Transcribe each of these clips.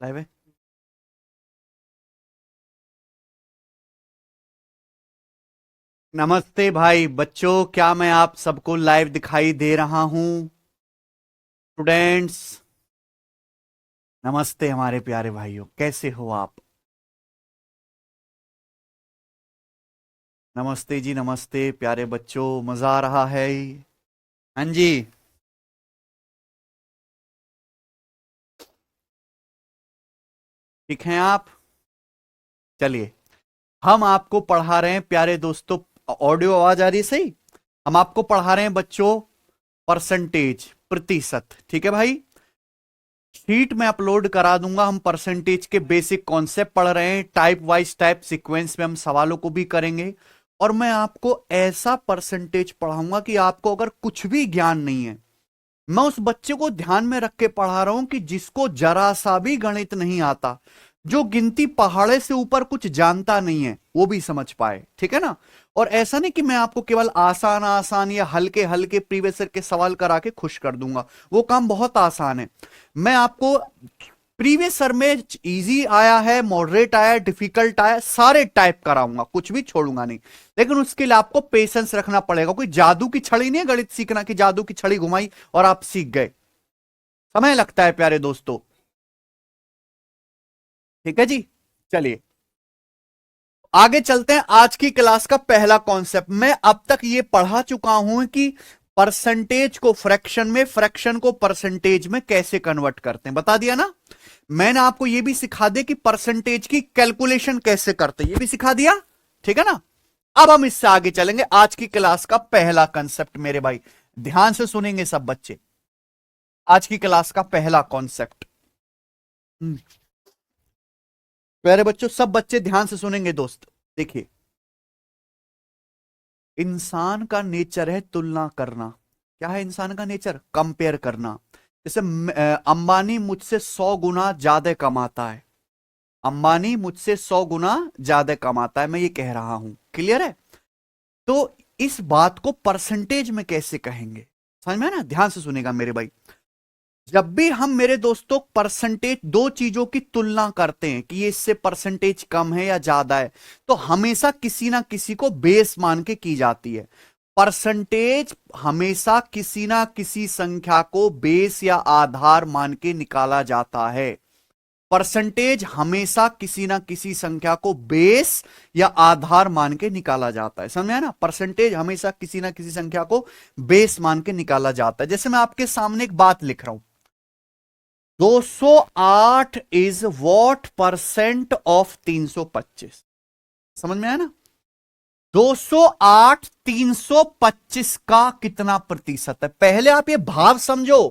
Live है। नमस्ते भाई बच्चों, क्या मैं आप सबको लाइव दिखाई दे रहा हूं? स्टूडेंट्स, नमस्ते हमारे प्यारे भाइयों, कैसे हो आप? नमस्ते जी, नमस्ते प्यारे बच्चों, मजा आ रहा है? हाँ जी। ठीक हैं आप? चलिए, हम आपको पढ़ा रहे हैं प्यारे दोस्तों। ऑडियो आवाज आ रही है सही? हम आपको पढ़ा रहे हैं बच्चों परसेंटेज, प्रतिशत। ठीक है भाई? शीट में अपलोड करा दूंगा। हम परसेंटेज के बेसिक कॉन्सेप्ट पढ़ रहे हैं, टाइप वाइज टाइप सीक्वेंस में हम सवालों को भी करेंगे। और मैं आपको ऐसा परसेंटेज पढ़ाऊंगा कि आपको अगर कुछ भी ज्ञान नहीं है, मैं उस बच्चे को ध्यान में रख के पढ़ा रहा हूं कि जिसको जरा सा भी गणित नहीं आता, जो गिनती पहाड़े से ऊपर कुछ जानता नहीं है, वो भी समझ पाए। ठीक है ना? और ऐसा नहीं कि मैं आपको केवल आसान आसान या हल्के हल्के प्रीवियस ईयर के सवाल करा के खुश कर दूंगा, वो काम बहुत आसान है। मैं आपको प्रीवियस ईयर में इजी आया है, मॉडरेट आया, डिफिकल्ट आया, सारे टाइप कराऊंगा, कुछ भी छोड़ूंगा नहीं। लेकिन उसके लिए आपको पेशेंस रखना पड़ेगा। कोई जादू की छड़ी नहीं है गणित सीखना कि जादू की छड़ी घुमाई और आप सीख गए। समय लगता है प्यारे दोस्तों। ठीक है जी। चलिए आगे चलते हैं। आज की क्लास का पहला कॉन्सेप्ट, मैं अब तक ये पढ़ा चुका हूं कि परसेंटेज को फ्रैक्शन में, फ्रैक्शन को परसेंटेज में कैसे कन्वर्ट करते हैं, बता दिया ना। मैंने आपको यह भी सिखा दिया कि परसेंटेज की कैलकुलेशन कैसे करते हैं, यह भी सिखा दिया। ठीक है ना? अब हम इससे आगे चलेंगे। आज की क्लास का पहला कंसेप्ट मेरे भाई, ध्यान से सुनेंगे सब बच्चे। आज की क्लास का पहला कॉन्सेप्ट, प्यारे बच्चों, सब बच्चे ध्यान से सुनेंगे दोस्त। देखिए, इंसान का नेचर है तुलना करना। क्या है इंसान का नेचर? कंपेयर करना। जैसे अंबानी मुझसे 100 गुना ज्यादा कमाता है। अंबानी मुझसे 100 गुना ज्यादा कमाता है, मैं ये कह रहा हूं। क्लियर है? तो इस बात को परसेंटेज में कैसे कहेंगे? समझ में है ना? ध्यान से सुनेगा मेरे भाई। जब भी हम मेरे दोस्तों परसेंटेज, दो चीजों की तुलना करते हैं कि ये इससे परसेंटेज कम है या ज्यादा है, तो हमेशा किसी ना किसी को बेस मान के की जाती है। परसेंटेज हमेशा किसी ना किसी संख्या को बेस या आधार मान के निकाला जाता है। परसेंटेज हमेशा किसी ना किसी संख्या को बेस या आधार मान के निकाला जाता है। समझ में आया ना? परसेंटेज हमेशा किसी ना किसी संख्या को बेस मान के निकाला जाता है। जैसे मैं आपके सामने एक बात लिख रहा हूं, 208 इज वॉट परसेंट ऑफ 325। समझ में आया ना? 208 325 का कितना प्रतिशत है? पहले आप ये भाव समझो।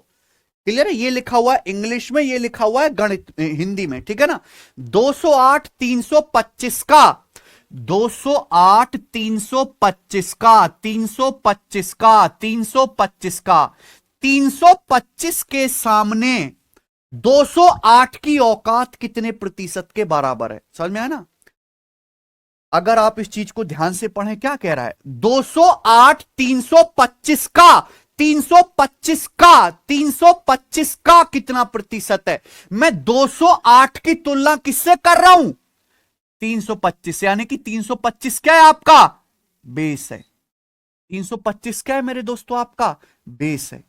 क्लियर है? ये लिखा हुआ है इंग्लिश में, ये लिखा हुआ है गणित हिंदी में। ठीक है ना? 208 325 का, 208 325 का, 325 का, 325 का, 325 के सामने 208 की औकात कितने प्रतिशत के बराबर है? समझ में आया ना? अगर आप इस चीज को ध्यान से पढ़ें, क्या कह रहा है? 208 325 का, 325 का, 325 का कितना प्रतिशत है? मैं 208 की तुलना किससे कर रहा हूं? 325। यानी कि 325 क्या है आपका? बेस है। 325 क्या है मेरे दोस्तों? आपका बेस है।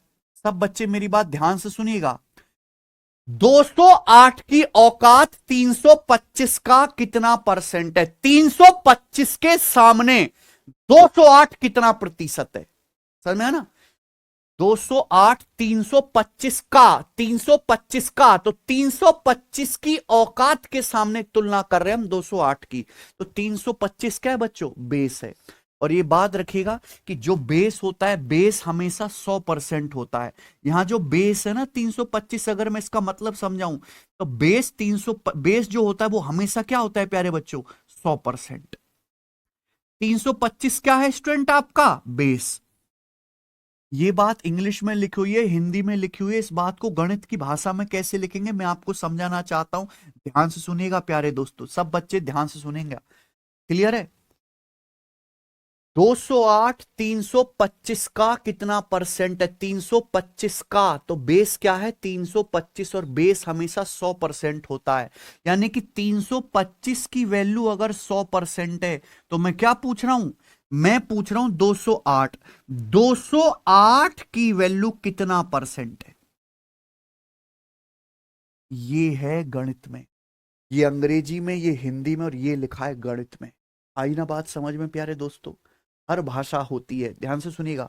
सब बच्चे मेरी बात ध्यान से सुनिएगा। 208 की औकात 325 का कितना परसेंट है? 325 के सामने 208 कितना प्रतिशत है? समझ में है ना? 208 325 का, 325 का, तो 325 की औकात के सामने तुलना कर रहे हैं हम 208 की। तो 325 क्या है बच्चों? बेस है। और ये बात रखिएगा कि जो बेस होता है, बेस हमेशा 100% होता है। यहां जो बेस है ना 325, अगर मैं इसका मतलब समझाऊं, तो बेस 300, बेस जो होता है वो हमेशा क्या होता है प्यारे बच्चों? 100%। 325 क्या है स्टूडेंट आपका? बेस। ये बात इंग्लिश में लिखी हुई है, हिंदी में लिखी हुई है। इस बात को गणित की भाषा में कैसे लिखेंगे मैं आपको समझाना चाहता हूं। ध्यान से सुनिएगा प्यारे दोस्तों, सब बच्चे ध्यान से सुनेंगे। क्लियर है? 208 325 का कितना परसेंट है? 325 का तो बेस क्या है? 325 और बेस हमेशा 100% होता है। यानी कि 325 की वैल्यू अगर 100% है तो मैं क्या पूछ रहा हूं? मैं पूछ रहा हूं 208। 208 की वैल्यू कितना परसेंट है? ये है गणित में, ये अंग्रेजी में, ये हिंदी में, और ये लिखा है गणित में। आई ना बात समझ में प्यारे दोस्तों? हर भाषा होती है, ध्यान से सुनिएगा।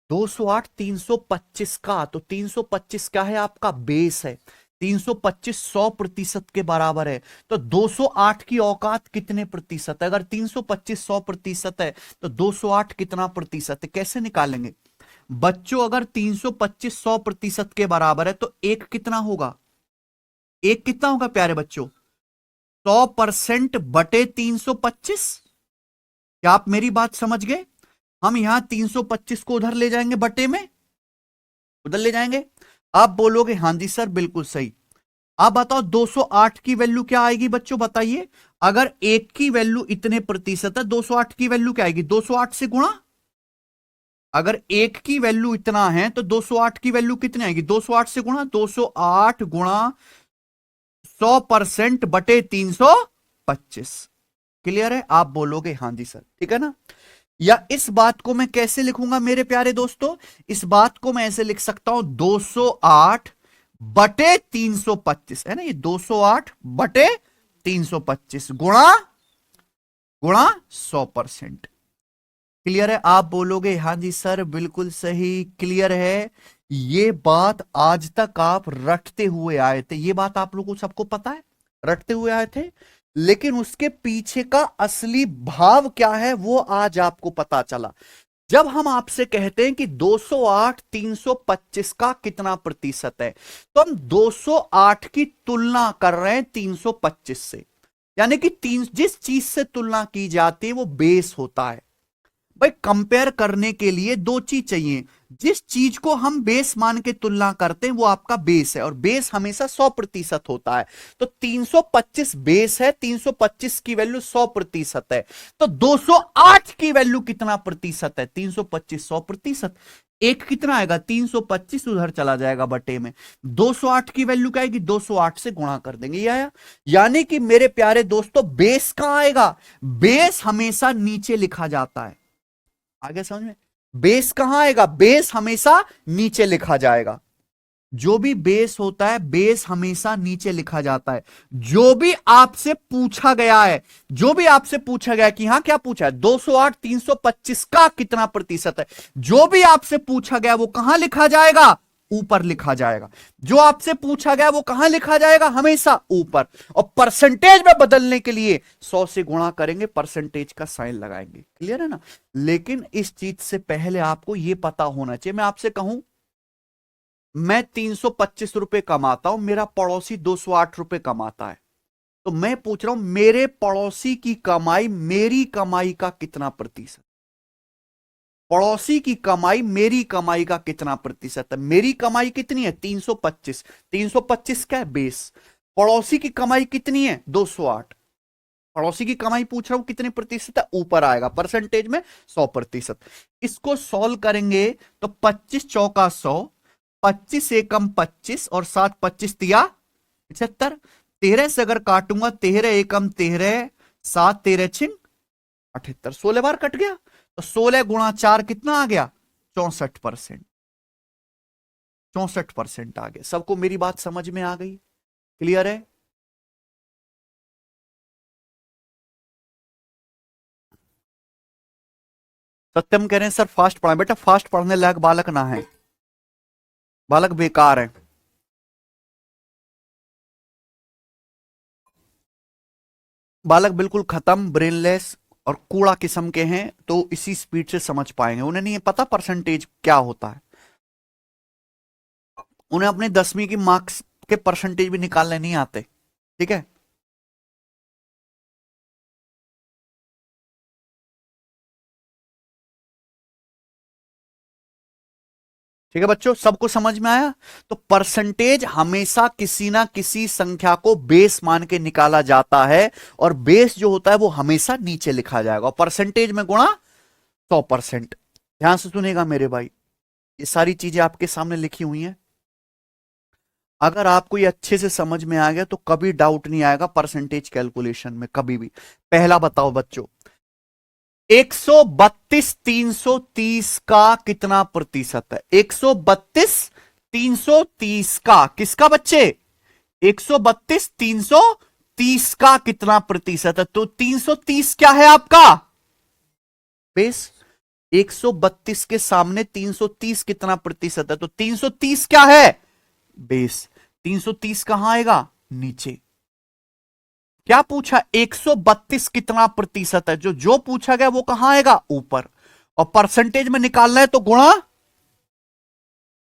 208 325 का तो 325 क्या है? आपका बेस है। 325 100% के बराबर है। तो 208 की औकात कितने प्रतिशत है? अगर 325 100% है तो 208 कितना प्रतिशत है? कैसे निकालेंगे बच्चों? अगर 325 100% के बराबर है तो एक कितना होगा? एक कितना होगा प्यारे बच्चों? 100% बटे 325। क्या आप मेरी बात समझ गए? हम यहां 325 को उधर ले जाएंगे, बटे में उधर ले जाएंगे। आप बोलोगे हां जी सर बिल्कुल सही। आप बताओ 208 की वैल्यू क्या आएगी बच्चों? बताइए। अगर एक की वैल्यू इतने प्रतिशत है, 208 की वैल्यू क्या आएगी? 208 से गुणा। अगर एक की वैल्यू इतना है तो 208 की वैल्यू कितनी आएगी? 208 से गुणा। 208 गुणा 100% बटे 325। क्लियर है? आप बोलोगे हां जी सर, ठीक है ना? या इस बात को मैं कैसे लिखूंगा मेरे प्यारे दोस्तों? इस बात को मैं ऐसे लिख सकता हूं 208 बटे 325, है ना? ये 208 बटे 325 गुणा गुणा 100%। क्लियर है? आप बोलोगे हां जी सर बिल्कुल सही। क्लियर है? ये बात आज तक आप रटते हुए आए थे, ये बात आप लोगों को सबको पता है, रटते हुए आए थे। लेकिन उसके पीछे का असली भाव क्या है वो आज आपको पता चला। जब हम आपसे कहते हैं कि 208 325 का कितना प्रतिशत है, तो हम 208 की तुलना कर रहे हैं 325 से। यानी कि जिस चीज से तुलना की जाती है वो बेस होता है। भाई कंपेयर करने के लिए दो चीज चाहिए। जिस चीज को हम बेस मान के तुलना करते हैं वो आपका बेस है, और बेस हमेशा 100% होता है। तो 325 बेस है, 325 की वैल्यू 100% है। तो 208 की वैल्यू कितना प्रतिशत है? 325 100%। एक कितना आएगा? 325 उधर चला जाएगा बटे में। 208 की वैल्यू क्या आएगी? 208 से गुणा कर देंगे, ये आया। यानी कि मेरे प्यारे दोस्तों बेस कहां आएगा? बेस हमेशा नीचे लिखा जाता है। आगे समझ में? बेस कहां आएगा? बेस हमेशा नीचे लिखा जाएगा। जो भी बेस होता है बेस हमेशा नीचे लिखा जाता है। जो भी आपसे पूछा गया है, जो भी आपसे पूछा गया कि हां क्या पूछा है? 208 325 का कितना प्रतिशत है, जो भी आपसे पूछा गया वो कहां लिखा जाएगा? ऊपर लिखा जाएगा। जो आपसे पूछा गया वो कहां लिखा जाएगा? हमेशा ऊपर। और परसेंटेज में बदलने के लिए 100 से गुणा करेंगे, परसेंटेज का साइन लगाएंगे। क्लियर है ना? लेकिन इस चीज से पहले आपको यह पता होना चाहिए। मैं आपसे कहूं मैं 325 रुपए कमाता हूं, मेरा पड़ोसी 208 रुपए कमाता है, तो मैं पूछ रहा हूं मेरे पड़ोसी की कमाई मेरी कमाई का कितना प्रतिशत? पड़ोसी की कमाई मेरी कमाई का कितना प्रतिशत है? मेरी कमाई कितनी है? 325। 325 क्या है? बेस। पड़ोसी की कमाई कितनी है? 208। पड़ोसी की कमाई पूछ रहा हूं कितने प्रतिशत है? ऊपर आएगा परसेंटेज में 100%। इसको सॉल्व करेंगे तो 25 चौका 100, 25 एकम 25 और 7 25 तिया 75। 13 से अगर काटूंगा 13 एकम 13, 7 13 छिंग 78, 16 बार कट गया। तो 16 गुणा 4 कितना आ गया? 64%। 64% आ गया। सबको मेरी बात समझ में आ गई? क्लियर है? सत्यम कह रहे हैं सर फास्ट पढ़ा। बेटा फास्ट पढ़ने लायक बालक ना है, बालक बेकार है। बालक बिल्कुल खत्म, ब्रेनलेस और कूड़ा किस्म के हैं, तो इसी स्पीड से समझ पाएंगे। उन्हें नहीं पता परसेंटेज क्या होता है। उन्हें अपने 10वीं की मार्क्स के परसेंटेज भी निकालने नहीं आते। ठीक है? ठीक है बच्चों, सबको समझ में आया? तो परसेंटेज हमेशा किसी ना किसी संख्या को बेस मान के निकाला जाता है, और बेस जो होता है वो हमेशा नीचे लिखा जाएगा, और परसेंटेज में गुणा 100%। ध्यान से सुनेगा मेरे भाई, ये सारी चीजें आपके सामने लिखी हुई हैं। अगर आपको ये अच्छे से समझ में आ गया तो कभी डाउट नहीं आएगा परसेंटेज कैलकुलेशन में, कभी भी। पहला बताओ बच्चों, 132 330 का कितना प्रतिशत है? 132 330 का किसका बच्चे? 132 330 का कितना प्रतिशत है? तो 330 क्या है आपका बेस। 132 के सामने 330 कितना प्रतिशत है? तो 330 क्या है बेस। 330 कहां आएगा? नीचे। क्या पूछा? 132 कितना प्रतिशत है? जो जो पूछा गया वो कहां आएगा? ऊपर। और परसेंटेज में निकालना है तो गुणा,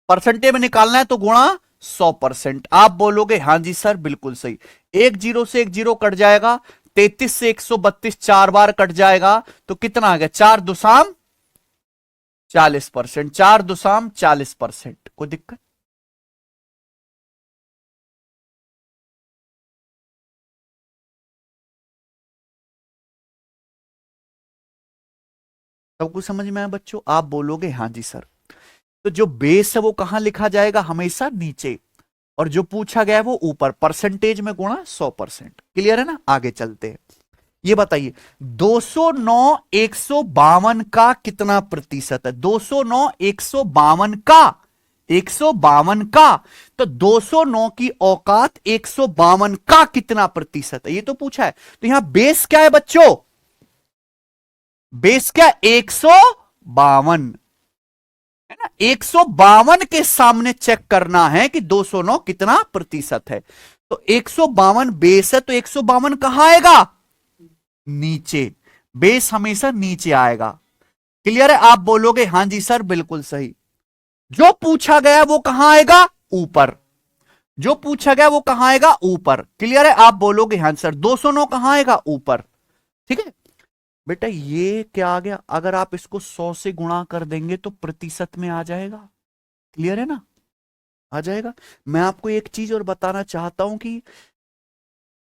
परसेंटेज में निकालना है तो गुणा 100%। आप बोलोगे हां जी सर बिल्कुल सही। एक जीरो से एक जीरो कट जाएगा, 33 से 132 चार बार कट जाएगा, तो कितना आ गया? 4 दुसाम 40%। 4 दुसाम 40%। कोई दिक्कत? सब कुछ समझ में आया बच्चों? आप बोलोगे हां जी सर। तो जो बेस है वो कहां लिखा जाएगा? हमेशा नीचे। और जो पूछा गया है वो ऊपर, परसेंटेज में गुणा 100%। क्लियर है ना? आगे चलते हैं। ये बताइए 209 152 का कितना प्रतिशत है? 209 152 का, 152 का। तो 209 की औकात 152 का कितना प्रतिशत है? ये तो पूछा है। तो यहां बेस क्या है बच्चों? बेस क्या? 152 है ना। 152 के सामने चेक करना है कि 209 कितना प्रतिशत है। तो 152 बेस है, तो 152 कहां आएगा? नीचे। बेस हमेशा नीचे आएगा। क्लियर है? आप बोलोगे हां जी सर बिल्कुल सही। जो पूछा गया वो कहां आएगा? ऊपर। जो पूछा गया वो कहां आएगा? ऊपर। क्लियर है? आप बोलोगे हां सर। 209 कहां आएगा? ऊपर। ठीक है बेटा, ये क्या आ गया? अगर आप इसको 100 से गुणा कर देंगे तो प्रतिशत में आ जाएगा। क्लियर है ना? आ जाएगा। मैं आपको एक चीज और बताना चाहता हूं कि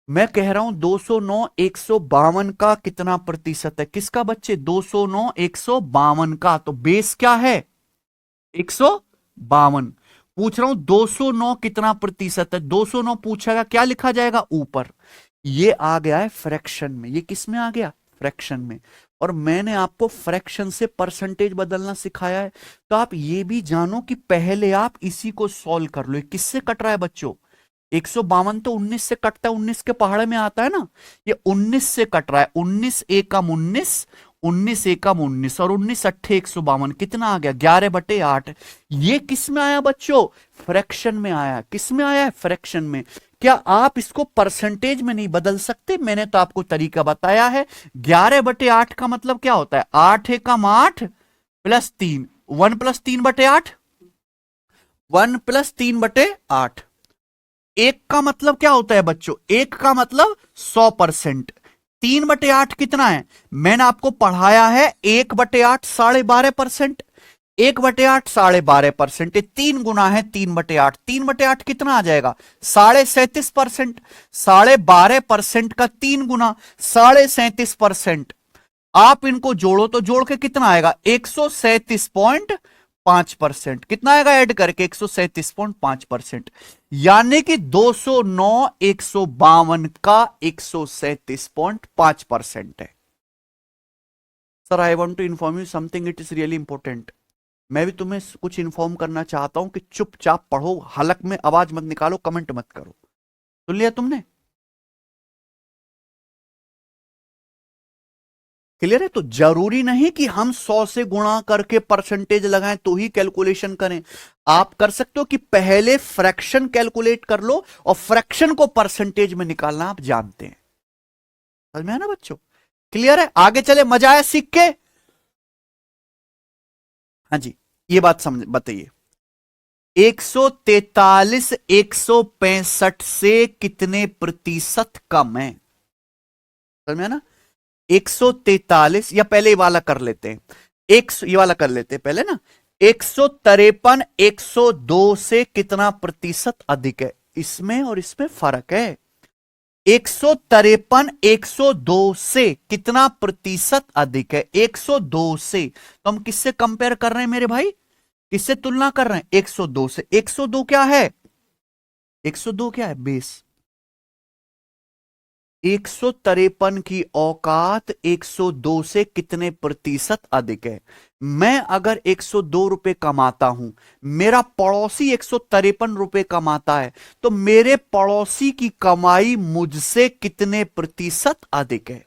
मैं कह रहा हूं 209 152 का कितना प्रतिशत है? किसका बच्चे? 209 152 का। तो बेस क्या है? 152। पूछ रहा हूं 209 कितना प्रतिशत है? 209 पूछेगा, क्या लिखा जाएगा? ऊपर। ये आ गया है फ्रैक्शन में। ये किस में आ गया? फ्रैक्शन में। और मैंने आपको फ्रैक्शन से परसेंटेज बदलना सिखाया है। तो आप ये भी जानो कि पहले आप इसी को सॉल्व कर लो। किससे कट रहा है बच्चों? 152 तो 19 से कटता है, 19 के पहाड़े में आता है ना। ये 19 से कट रहा है। 19 एकम 19, 19 एकम 19 और 19 अट्ठे 152 कितना आ गया? 11/8। ये किस में आया बच्चों? फ्रैक्शन में आया। किस में आया है? फ्रैक्शन में। क्या आप इसको परसेंटेज में नहीं बदल सकते? मैंने तो आपको तरीका बताया है। 11/8 का मतलब क्या होता है? 8 एकम 8 प्लस 3, 1 प्लस 3/8, 1 प्लस 3/8। एक का मतलब क्या होता है बच्चों? एक का मतलब 100%। 3/8 कितना है? मैंने आपको पढ़ाया है 1/8 12.5%। 1/8 12.5%, 3 गुना है 3/8। 3/8 कितना आ जाएगा? 37.5%। 12.5% का 3 गुना 37.5%। आप इनको जोड़ो तो जोड़ के कितना आएगा? 137.5%। कितना आएगा ऐड करके? 137.5%। यानी कि 209 152 का 137.5% है। Sir I want to inform you something, it is really important. मैं भी तुम्हें कुछ इन्फॉर्म करना चाहता हूं कि चुपचाप पढ़ो, हलक में आवाज मत निकालो, कमेंट मत करो। सुन लिया तुमने? क्लियर है? तो जरूरी नहीं कि हम 100 से गुणा करके परसेंटेज लगाएं तो ही कैलकुलेशन करें। आप कर सकते हो कि पहले फ्रैक्शन कैलकुलेट कर लो और फ्रैक्शन को परसेंटेज में निकालना आप जानते हैं। समझ में है ना बच्चों? क्लियर है? आगे चले, मजा आया सीख के? हाँ जी, ये बात समझ बताइए। 143 165 से कितने प्रतिशत कम है? समझ में है ना? 143, या पहले ये वाला कर लेते हैं। ये वाला कर लेते हैं पहले ना। 153 102 से कितना प्रतिशत अधिक है? इसमें और इसमें फर्क है। 153 102 से कितना प्रतिशत अधिक है? 102 से। तो हम किससे कंपेयर कर रहे हैं मेरे भाई? किससे तुलना कर रहे हैं? 102 से। 102 क्या है? 102 क्या है? बेस। 153 की औकात 102 से कितने प्रतिशत अधिक है? मैं अगर 102 रुपए कमाता हूं, मेरा पड़ोसी 153 रुपए कमाता है, तो मेरे पड़ोसी की कमाई मुझसे कितने प्रतिशत अधिक है?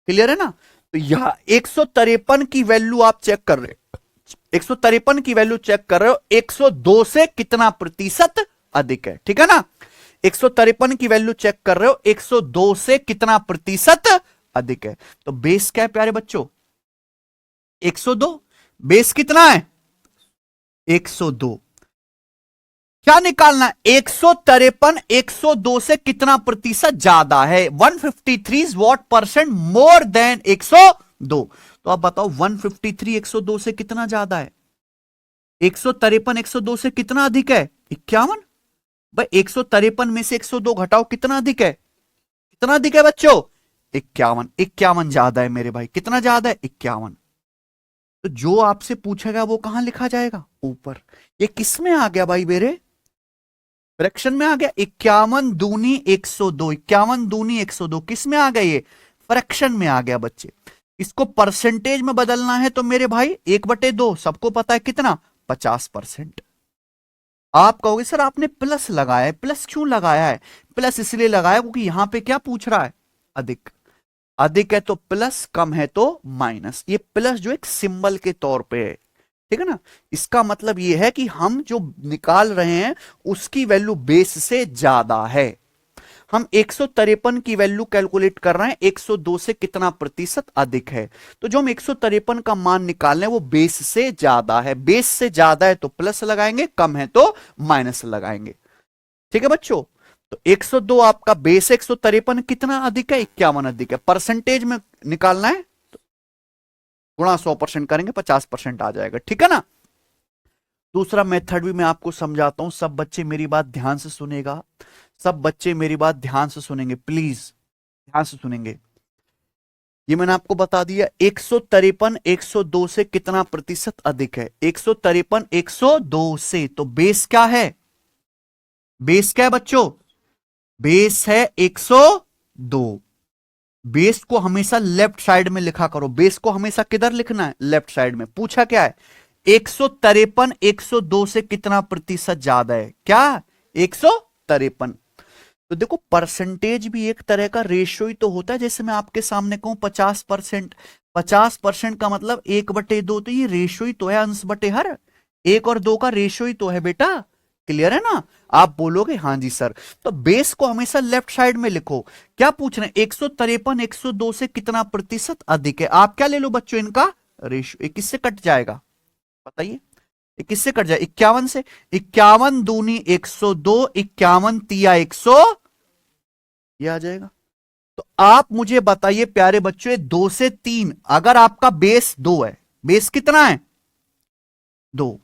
क्लियर है ना? तो यह 153 की वैल्यू आप चेक कर रहे हो, 153 की वैल्यू चेक कर रहे हो, 102 से कितना प्रतिशत अधिक है। ठीक है ना? 153 की वैल्यू चेक कर रहे हो, 102 से कितना प्रतिशत अधिक है। तो बेस क्या है प्यारे बच्चों? 102। बेस कितना है? 102। क्या निकालना है? 153 102 से कितना प्रतिशत ज्यादा है? 153 वॉट परसेंट मोर देन 102। तो आप बताओ 153 102 से कितना ज्यादा है? 153 102 से कितना अधिक है? 51। भाई 153 में से 102 घटाओ, कितना अधिक है? कितना अधिक है बच्चों? 51। 51 ज्यादा है मेरे भाई। कितना ज्यादा है? 51। तो जो आपसे पूछेगा वो कहां लिखा जाएगा? ऊपर। ये किस में आ गया भाई मेरे? फ्रैक्शन में आ गया। 51 दूनी 102। 51 दूनी 102 किस में आ गया? ये फ्रैक्शन में आ गया बच्चे। इसको परसेंटेज में बदलना है तो मेरे भाई 1/2। सबको पता है कितना? 50%। आप कहोगे सर आपने प्लस लगाया है। प्लस क्यों लगाया है? प्लस इसलिए लगाया क्योंकि यहां पे क्या पूछ रहा है? अधिक। अधिक है तो प्लस, कम है तो माइनस। ये प्लस जो एक सिंबल के तौर पे है। ठीक है ना? इसका मतलब ये है कि हम जो निकाल रहे हैं उसकी वैल्यू बेस से ज्यादा है। हम 153 की वैल्यू कैलकुलेट कर रहे हैं, 102 से कितना प्रतिशत अधिक है। तो जो हम 153 का मान निकाल रहे हैं वो बेस से ज्यादा है। बेस से ज्यादा है तो प्लस लगाएंगे, कम है तो माइनस लगाएंगे। ठीक है बच्चों? तो 102 आपका बेस, 153 कितना अधिक है? 51 अधिक है। परसेंटेज में निकालना है तो गुणा 100% करेंगे, 50% आ जाएगा। ठीक है ना? दूसरा मेथड भी मैं आपको समझाता हूं। सब बच्चे मेरी बात ध्यान से सुनेगा। सब बच्चे मेरी बात ध्यान से सुनेंगे, प्लीज ध्यान से सुनेंगे। ये मैंने आपको बता दिया 153 102 से कितना प्रतिशत अधिक है? 153 102 से। तो बेस क्या है? बेस क्या है बच्चों? बेस है 102। बेस को हमेशा लेफ्ट साइड में लिखा करो। बेस को हमेशा किधर लिखना है? लेफ्ट साइड में। पूछा क्या है? 153 102 से कितना प्रतिशत ज्यादा है? क्या? 153। तो देखो परसेंटेज भी एक तरह का रेशियो ही तो होता है। जैसे मैं आपके सामने कहूं 50%। 50% का मतलब 1/2। तो ये रेशियो ही तो है, अंश बटे हर। 1 और 2 का रेशियो ही तो है बेटा। क्लियर है ना? आप बोलोगे हाँ जी सर। तो बेस को हमेशा लेफ्ट साइड में लिखो। क्या पूछ रहे हैं? 153 102 से कितना प्रतिशत अधिक है। आप क्या ले लो बच्चों? इनका रेशियो। ये किससे कट जाएगा बताइए? ये किससे कट जाए? 51 से। 51 दूनी 102, 51 तिया 100, ये आ जाएगा। तो आप मुझे बताइए प्यारे बच्चों, ये 2 से 3, अगर आपका बेस 2 है, बेस कितना है? 2।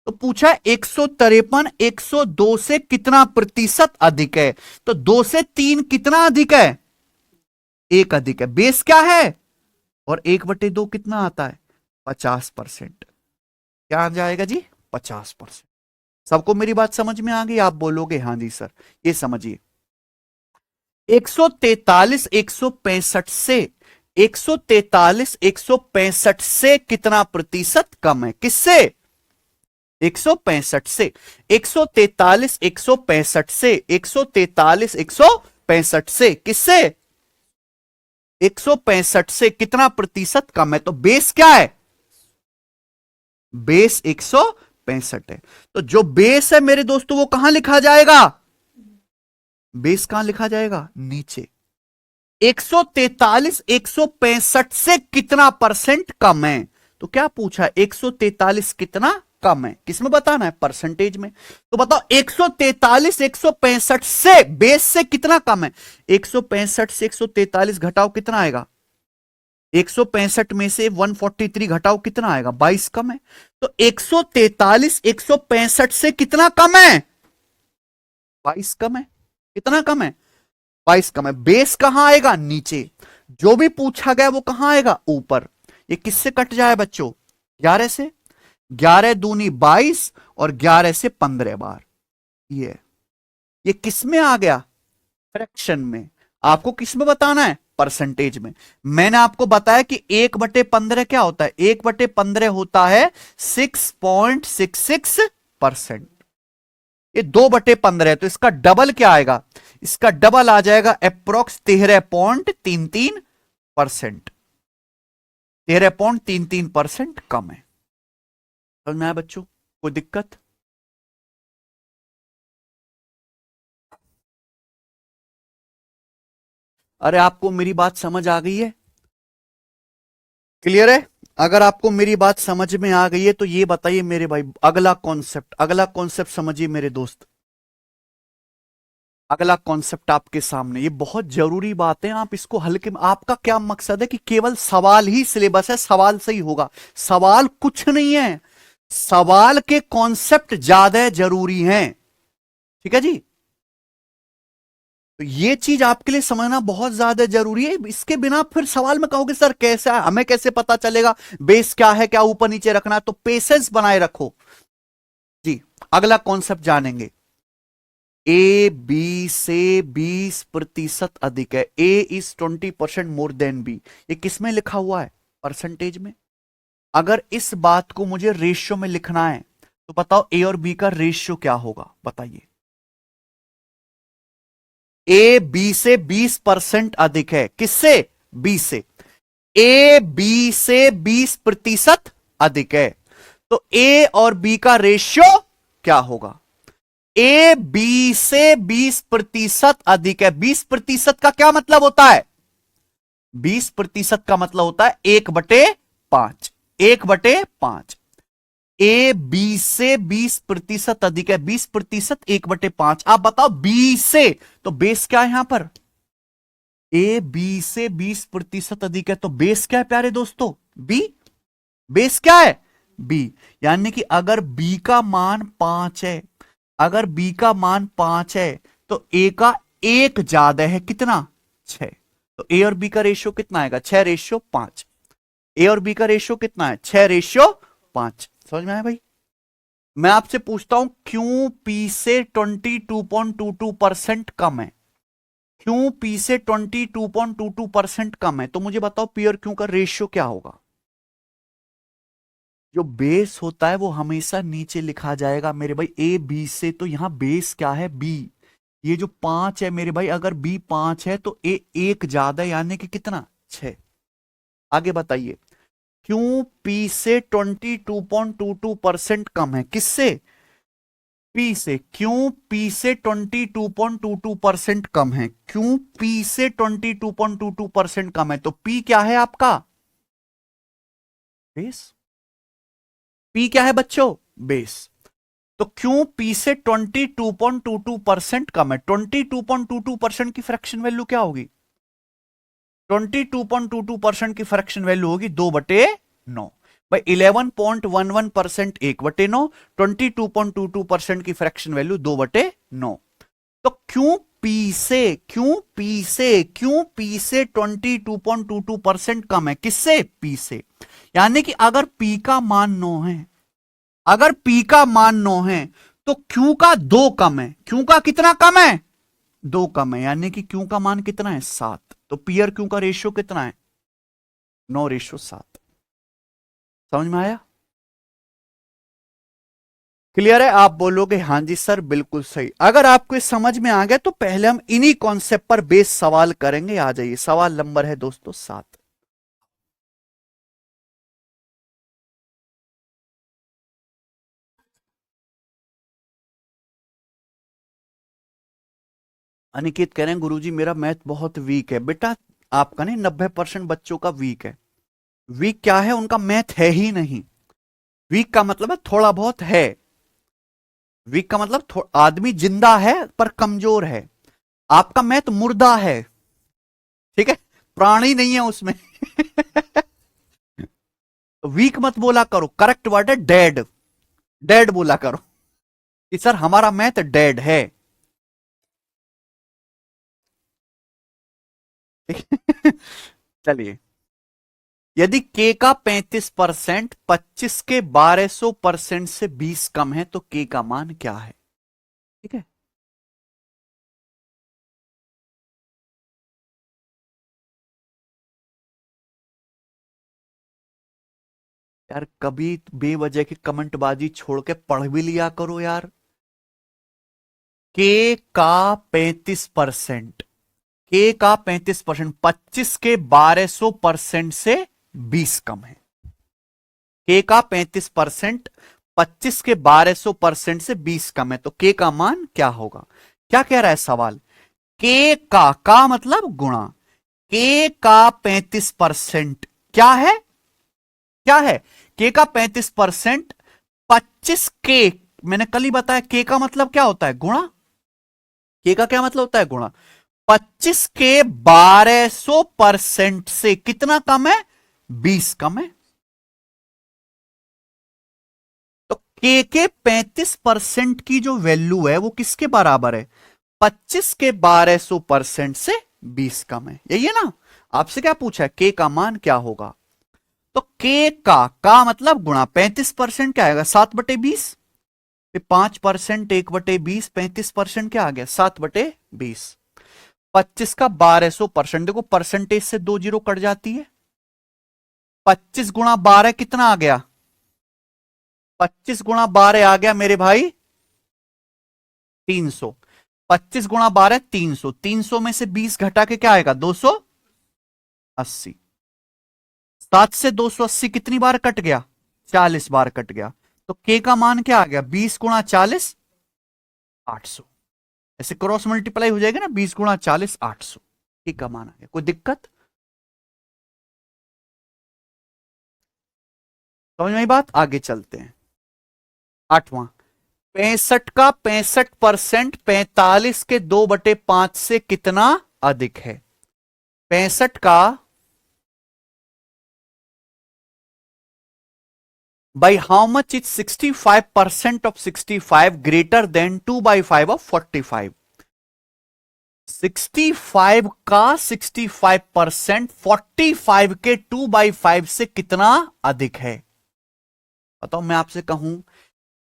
तो पूछा 153 102 से कितना प्रतिशत अधिक है। तो 2 से 3 कितना अधिक है? 1 अधिक है। बेस क्या है? और 1/2 कितना आता है? 50%। क्या आ जाएगा जी? 50%। सबको मेरी बात समझ में आ गई? आप बोलोगे हाँ जी सर। ये समझिए 143 165 से, 143 165 से कितना प्रतिशत कम है? किससे? 165 से। 143 165 से, 143 165 से किससे? 165 से कितना प्रतिशत कम है? तो बेस क्या है? बेस 165 है। तो जो बेस है मेरे दोस्तों वो कहां लिखा जाएगा? बेस कहां लिखा जाएगा? नीचे। 143 165 से कितना परसेंट कम है? तो क्या पूछा? 143 कितना कम है? किसमें बताना है? परसेंटेज में। तो बताओ 143 165 से बेस से कितना कम है? 165 से 143 घटाओ, कितना आएगा? 165 में से 143 घटाओ, कितना आएगा? 22 कम है। तो 143 165 से कितना कम है? 22 कम है। कितना कम है? 22 कम है। बेस कहां आएगा? नीचे। जो भी पूछा गया वो कहां आएगा? ऊपर। ये किससे कट जाए बच्चों? 11 से। 11 दूनी 22 और 11 से 15 बार। ये किस में आ गया? फ्रैक्शन में। आपको किस में बताना है? परसेंटेज में। मैंने आपको बताया कि 1/15 क्या होता है? 1/15 होता है 6.66%। ये 2/15 है, तो इसका डबल क्या आएगा? इसका डबल आ जाएगा अप्रोक्स 13.33%। 13.33% कम है। समझ में आया बच्चों? कोई दिक्कत? अरे आपको मेरी बात समझ आ गई है? क्लियर है? अगर आपको मेरी बात समझ में आ गई है तो ये बताइए मेरे भाई, अगला कॉन्सेप्ट, अगला कॉन्सेप्ट समझिए मेरे दोस्त। अगला कॉन्सेप्ट आपके सामने, ये बहुत जरूरी बात है, आप इसको हल्के में। आपका क्या मकसद है कि केवल सवाल ही सिलेबस है, सवाल से ही होगा? सवाल कुछ नहीं है, सवाल के कॉन्सेप्ट ज्यादा जरूरी हैं। ठीक है जी? तो ये चीज आपके लिए समझना बहुत ज्यादा जरूरी है। इसके बिना फिर सवाल में कहोगे सर कैसा है, हमें कैसे पता चलेगा बेस क्या है, क्या ऊपर नीचे रखना है? तो पेशेंस बनाए रखो जी। अगला कॉन्सेप्ट जानेंगे। ए बी से 20% अधिक है। ए इज 20% मोर देन बी। ये किस में लिखा हुआ है? परसेंटेज में। अगर इस बात को मुझे रेशियो में लिखना है तो बताओ ए और बी का रेशियो क्या होगा? बताइए। ए बी से 20% अधिक है। किससे? बी से। ए बी से 20% अधिक है, तो ए और बी का रेशियो क्या होगा? ए बी से 20% अधिक है। 20% का क्या मतलब होता है? 20% का मतलब होता है 1/5। 1/5। ए बी से 20% अधिक है। 20% 1/5। आप बताओ बी से, तो बेस क्या है यहां पर? ए बी से 20% अधिक है, तो बेस क्या है प्यारे दोस्तों? बी। बेस क्या है? बी। यानी कि अगर बी का मान 5 है, अगर बी का मान 5 है तो ए का एक ज्यादा है, कितना? 6। तो ए और बी का रेशियो कितना आएगा? 6:5। ए और बी का रेशियो कितना है? 6:5। समझ में आया भाई? मैं आपसे पूछता हूं क्यों पी से 22.22% कम है? क्यों पी से 22.22% कम है? तो मुझे बताओ पी और क्यू का रेशियो क्या होगा? जो बेस होता है वो हमेशा नीचे लिखा जाएगा मेरे भाई। ए बी से, तो यहां बेस क्या है? बी। ये जो 5 है मेरे भाई, अगर बी 5 है तो ए एक ज्यादा है, यानी कि कितना? 6। आगे बताइए। क्यों पी से 22.22% कम है? किससे? पी से। क्यों पी से 22.22% कम है? क्यों पी से 22.22% कम है? तो पी क्या है आपका? बेस। पी क्या है बच्चों? बेस। तो क्यों पी से 22.22% कम है? 22.22% की फ्रैक्शन वैल्यू क्या होगी? 22.22% की फ्रैक्शन वैल्यू होगी 2/9 भाई। 11.11% 1/9। 22.22% की फ्रैक्शन वैल्यू 2/9। तो क्यों पी से, क्यों पी से, क्यों पी से 22.22% कम है? किससे? पी से। यानी कि अगर पी का मान 9 है, अगर पी का मान 9 है तो क्यू का 2 कम है। क्यू का कितना कम है? 2 कम है, यानी कि क्यू का मान कितना है? 7। तो पी और क्यू का रेशियो कितना है? 9:7। समझ में आया? क्लियर है? आप बोलोगे हां जी सर बिल्कुल सही। अगर आपको इस समझ में आ गया तो पहले हम इन्हीं कॉन्सेप्ट पर बेस सवाल करेंगे। आ जाइए, सवाल नंबर है दोस्तों 7। अनिकेत कह रहे हैं गुरुजी मेरा मैथ बहुत वीक है। बेटा आपका नहीं, 90% बच्चों का वीक है। वीक क्या है? उनका मैथ है ही नहीं। वीक का मतलब है थोड़ा बहुत है। वीक का मतलब आदमी जिंदा है पर कमजोर है। आपका मैथ मुर्दा है। ठीक है? प्राणी नहीं है उसमें। वीक मत बोला करो, करेक्ट वर्ड है डेड। डेड बोला करो कि सर हमारा मैथ डेड है। चलिए, यदि के का 35% 25 के 1200% से 20 कम है तो के का मान क्या है? ठीक है, यार कभी बेवजह की कमेंटबाजी छोड़ के पढ़ भी लिया करो यार। के का 35%, के का 35% 25 के 1200% से 20 कम है। के का 35% 25 के 1200% से 20 कम है तो के का मान क्या होगा? क्या कह रहा है सवाल? का मतलब गुणा, के का 35% क्या है? क्या है? के का 35% 25 के, मैंने कल ही बताया के का मतलब क्या होता है? गुणा। के का क्या मतलब होता है? गुणा। 25 के 1200% से कितना कम है? 20 कम है। तो के 35% की जो वैल्यू है वो किसके बराबर है? 25 के 1200% से 20 कम है, यही है ना? आपसे क्या पूछा है? के का मान क्या होगा? तो के का मतलब गुणा, 35% क्या आएगा? 7/20। 5% 1/20, 35% क्या आ गया? 7/20। 25 का 1200%, देखो परसेंटेज से 2 जीरो कट जाती है। 25 गुणा 12 कितना आ गया? 25 गुणा 12 आ गया मेरे भाई 300। 25 गुणा 12 300, 300 में से 20 घटा के क्या आएगा? 280। 7 से 280 कितनी बार कट गया? 40 बार कट गया। तो के का मान क्या आ गया? 20 गुणा 40 800। ऐसे क्रॉस मल्टीप्लाई हो जाएगा ना, 20 गुणा 40 800। के का मान आ गया। कोई दिक्कत समझ में आई बात? आगे चलते हैं। आठवां, 65 का 65% 45 के 2/5 से कितना अधिक है? 65 का by how much is 65% of 65 greater than 2/5 of 45? 65 का 65% 45 के 2/5 से कितना अधिक है? बताओ, मैं आपसे कहूं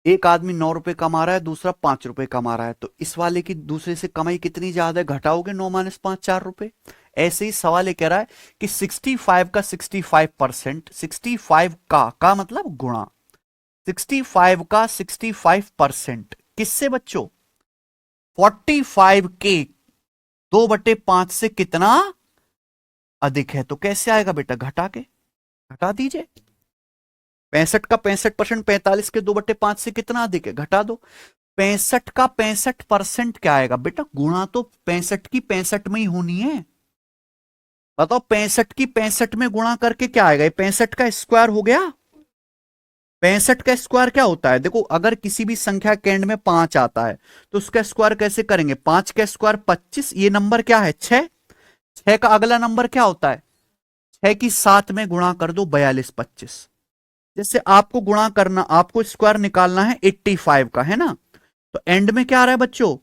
एक आदमी 9 रुपए कमा रहा है, दूसरा 5 रुपए कमा रहा है, तो इस वाले की दूसरे से कमाई कितनी ज्यादा है? घटाओगे 9 - 5 4 रुपए। ऐसे ही सवाल ये कह रहा है कि 65 का 65%, 65 का मतलब गुणा, 65 का 65% किससे बच्चों? 45 के 2/5 से कितना अधिक है? तो कैसे आएगा बेटा? घटा के, घटा दीजिए। 65 का 65% 45 के 2/5 से कितना अधिक है? घटा दो। 65 का 65% क्या आएगा बेटा? गुणा तो 65 की 65 में ही होनी है। बताओ, 65 की 65 में गुणा करके क्या आएगा? 65 का स्क्वायर हो गया। 65 का स्क्वायर क्या होता है? देखो, अगर किसी भी संख्या के एंड में 5 आता है तो उसका स्क्वायर कैसे करेंगे? 5 का स्क्वायर 25। ये नंबर क्या है? 6। 6 का अगला नंबर क्या होता है? 6 की 7 में गुणा कर दो, 42 25। जैसे आपको गुणा करना, आपको स्क्वायर निकालना है 85 का, है ना? तो एंड में क्या आ रहा है बच्चों?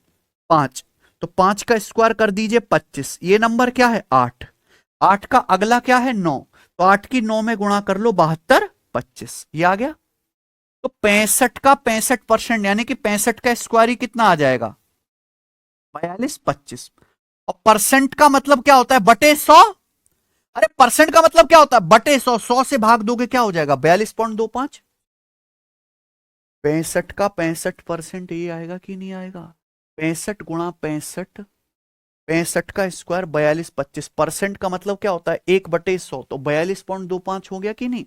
5। तो 5 का स्क्वायर कर दीजिए 25। ये नंबर क्या है? 8। 8 का अगला क्या है? 9। तो 8 की 9 में गुणा कर लो, 72 25। ये आ गया। तो 65 का 65% यानी कि 65 का स्क्वायर ही कितना आ जाएगा? 42 25। और परसेंट का मतलब क्या होता है? बटे 100। अरे परसेंट का मतलब क्या होता है? बटे 100। 100 से भाग दोगे क्या हो जाएगा? 42.25। 65 का 65% ये आएगा कि नहीं आएगा? 65 गुणा 65, 65 का स्क्वायर 42 25। परसेंट का मतलब क्या होता है? 1/100। तो 42.25 हो गया कि नहीं?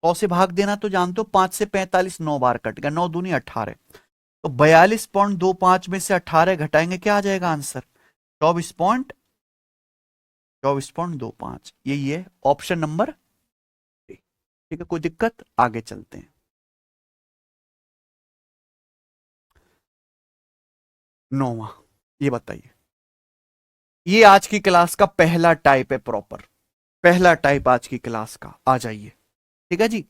100 से भाग देना तो जानते हो, 5 से 45 9 बार कट गया, 9 दूनी 18। तो 42.25 में से 18 घटाएंगे, क्या आ जाएगा आंसर? 24.25। यही है ऑप्शन नंबर। ठीक है, कोई दिक्कत? आगे चलते हैं। नौवा, ये बताइए, ये आज की क्लास का पहला टाइप है, प्रॉपर पहला टाइप आज की क्लास का। आ जाइए। ठीक है जी।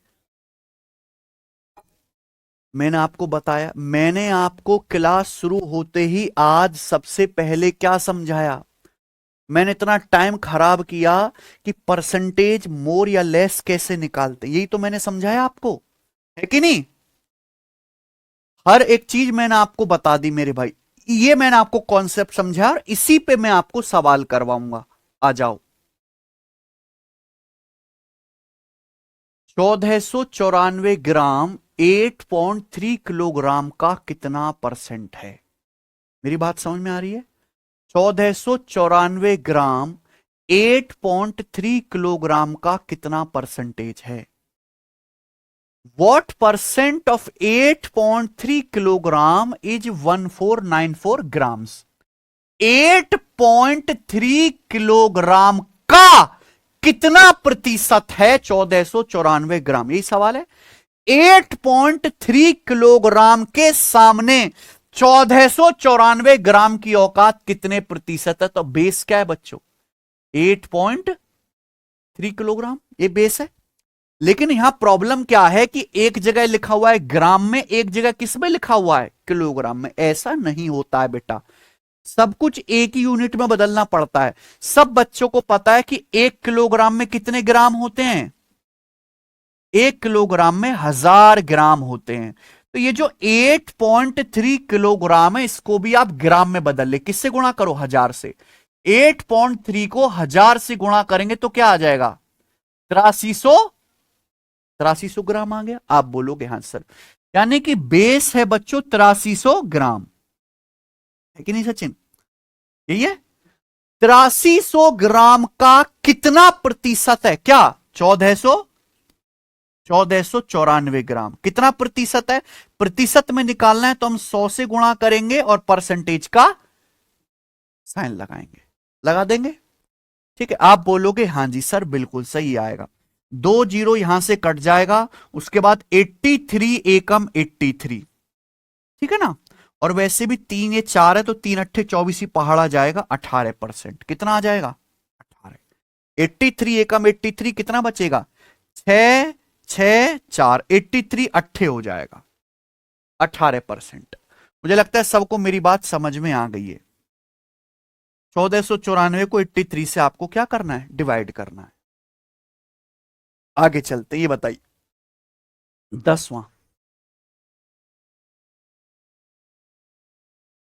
मैंने आपको बताया, मैंने आपको क्लास शुरू होते ही आज सबसे पहले क्या समझाया? मैंने इतना टाइम खराब किया कि परसेंटेज मोर या लेस कैसे निकालते, यही तो मैंने समझाया आपको, है कि नहीं? हर एक चीज मैंने आपको बता दी मेरे भाई, ये मैंने आपको कॉन्सेप्ट समझा और इसी पे मैं आपको सवाल करवाऊंगा। आ जाओ। 1494 ग्राम 8.3 किलोग्राम का कितना परसेंट है? मेरी बात समझ में आ रही है? 1494 ग्राम 8.3 किलोग्राम का कितना परसेंटेज है? What percent of 8.3 kilogram is 1494 grams? 8.3 kilogram का कितना प्रतिशत है 1494 ग्राम? यही सवाल है। 8.3 किलोग्राम के सामने 1494 ग्राम की औकात कितने प्रतिशत है? तो बेस क्या है बच्चों? 8.3 किलोग्राम, ये बेस है। लेकिन यहां प्रॉब्लम क्या है कि एक जगह लिखा हुआ है ग्राम में, एक जगह किस में लिखा हुआ है? किलोग्राम में। ऐसा नहीं होता है बेटा, सब कुछ एक ही यूनिट में बदलना पड़ता है। सब बच्चों को पता है कि 1 किलोग्राम में कितने ग्राम होते हैं? 1 किलोग्राम में 1000 ग्राम होते हैं। तो ये जो 8.3 किलोग्राम है, इसको भी आप ग्राम में बदल ले। किससे गुणा करो? 1000 से। 8.3 को 1000 से गुणा करेंगे तो क्या आ जाएगा? 8300 ग्राम आ गया। आप बोलोगे हाँ सर, यानी कि बेस है बच्चों 8300 ग्राम, है कि नहीं सचिन? यही है। 8300 ग्राम का कितना प्रतिशत है? क्या? 1494 ग्राम कितना प्रतिशत है? प्रतिशत में निकालना है तो हम 100 से गुणा करेंगे और परसेंटेज का साइन लगाएंगे। लगा देंगे? ठीक है। आप बोलोगे हाँ जी सर बिल्कुल सही आएगा। 2 जीरो यहां से कट जाएगा, उसके बाद 83 एकम 83, ठीक है ना? और वैसे भी 3 ये 4 है तो 3 अट्ठे 24 ही पहाड़ा जाएगा, 18%। कितना आ जाएगा? 18। 83 एकम 83 कितना बचेगा? 6 6 4, 83 अट्ठे हो जाएगा, 18%। मुझे लगता है सबको मेरी बात समझ में आ गई है। 1494 को 83 से आपको क्या करना है? डिवाइड करना है। आगे चलते, ये बताइए 10वां।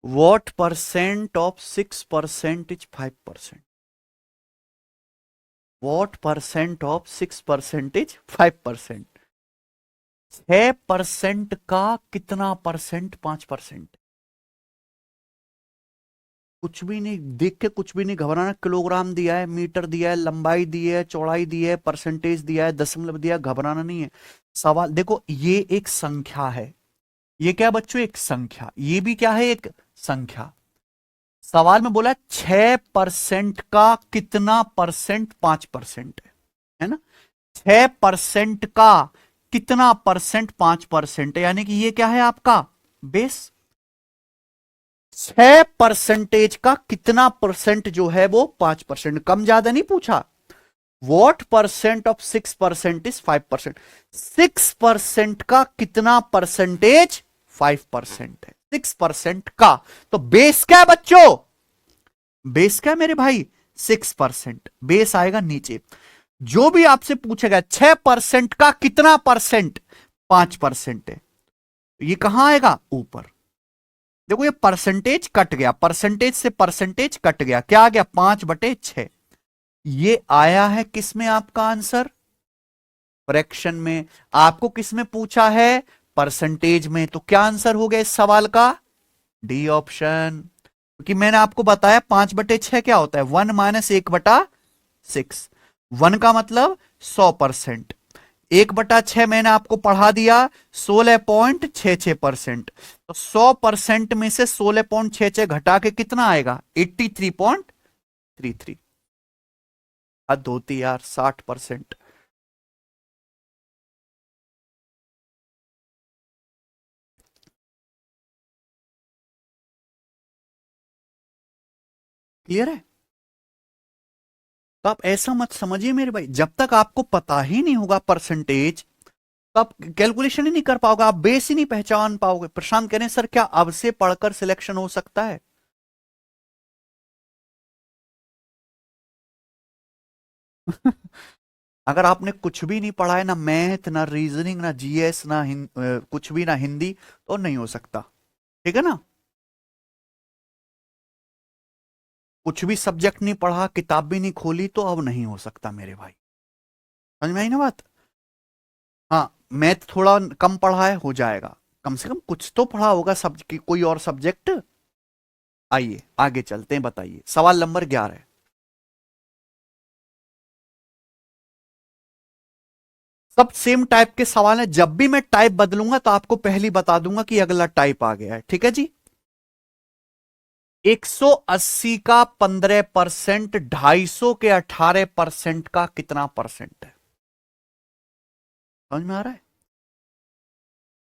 What percent of 6% is 5%? What percent of 6% is 5%? 6% का कितना परसेंट 5%? कुछ भी नहीं देख के कुछ भी नहीं घबराना। किलोग्राम दिया है, मीटर दिया है, लंबाई दी है, चौड़ाई दी है, परसेंटेज दिया है, दशमलव दिया है, घबराना नहीं है। सवाल देखो, ये एक संख्या है। ये क्या बच्चों? एक संख्या। ये भी क्या है? एक संख्या। सवाल में बोला 6% का कितना परसेंट 5% है ना? 6% का कितना परसेंट 5% है, यानी कि ये क्या है आपका बेस। 6% का कितना परसेंट जो है वो 5%, कम ज्यादा नहीं पूछा। What percent of 6% is 5%? 6% का कितना परसेंटेज 5% है? 6% का। तो बेस क्या है बच्चों? बेस क्या है मेरे भाई? 6%। बेस आएगा नीचे। जो भी आपसे पूछेगा 6% का कितना परसेंट 5% है, ये कहां आएगा? ऊपर। देखो ये परसेंटेज कट गया, परसेंटेज से परसेंटेज कट गया, क्या आ गया? 5/6। ये आया है किस में आपका आंसर? फ्रैक्शन में। आपको किस में पूछा है? परसेंटेज में। तो क्या आंसर हो गया इस सवाल का? D option. क्योंकि मैंने आपको बताया 5/6 क्या होता है? 1 - 1/6। 1 का मतलब 100%। 1/6 मैंने आपको पढ़ा दिया 16.66%। तो 100% में से 16.66 घटा के कितना आएगा? 83.33। हद होती यार, 60%। क्लियर है? तो आप ऐसा मत समझिए मेरे भाई, जब तक आपको पता ही नहीं होगा परसेंटेज, तो आप कैलकुलेशन ही नहीं कर पाओगे, आप बेस ही नहीं पहचान पाओगे। प्रशांत कह रहे हैं सर क्या अब से पढ़कर सिलेक्शन हो सकता है? अगर आपने कुछ भी नहीं पढ़ा है, ना मैथ ना रीजनिंग ना जीएस ना कुछ भी ना हिंदी, तो नहीं हो सकता। ठीक है ना। कुछ भी सब्जेक्ट नहीं पढ़ा, किताब भी नहीं खोली, तो अब नहीं हो सकता मेरे भाई। समझ में आई ना बात। हाँ, मैथ थोड़ा कम पढ़ा है, हो जाएगा। कम से कम कुछ तो पढ़ा होगा, कोई और सब्जेक्ट। आइए आगे चलते हैं, बताइए सवाल नंबर 11। सब सेम टाइप के सवाल हैं, जब भी मैं टाइप बदलूंगा तो आपको पहली बता दूंगा कि अगला टाइप आ गया है। ठीक है जी। 180 का 15%, 250 के 18% का कितना परसेंट है? समझ में आ रहा है?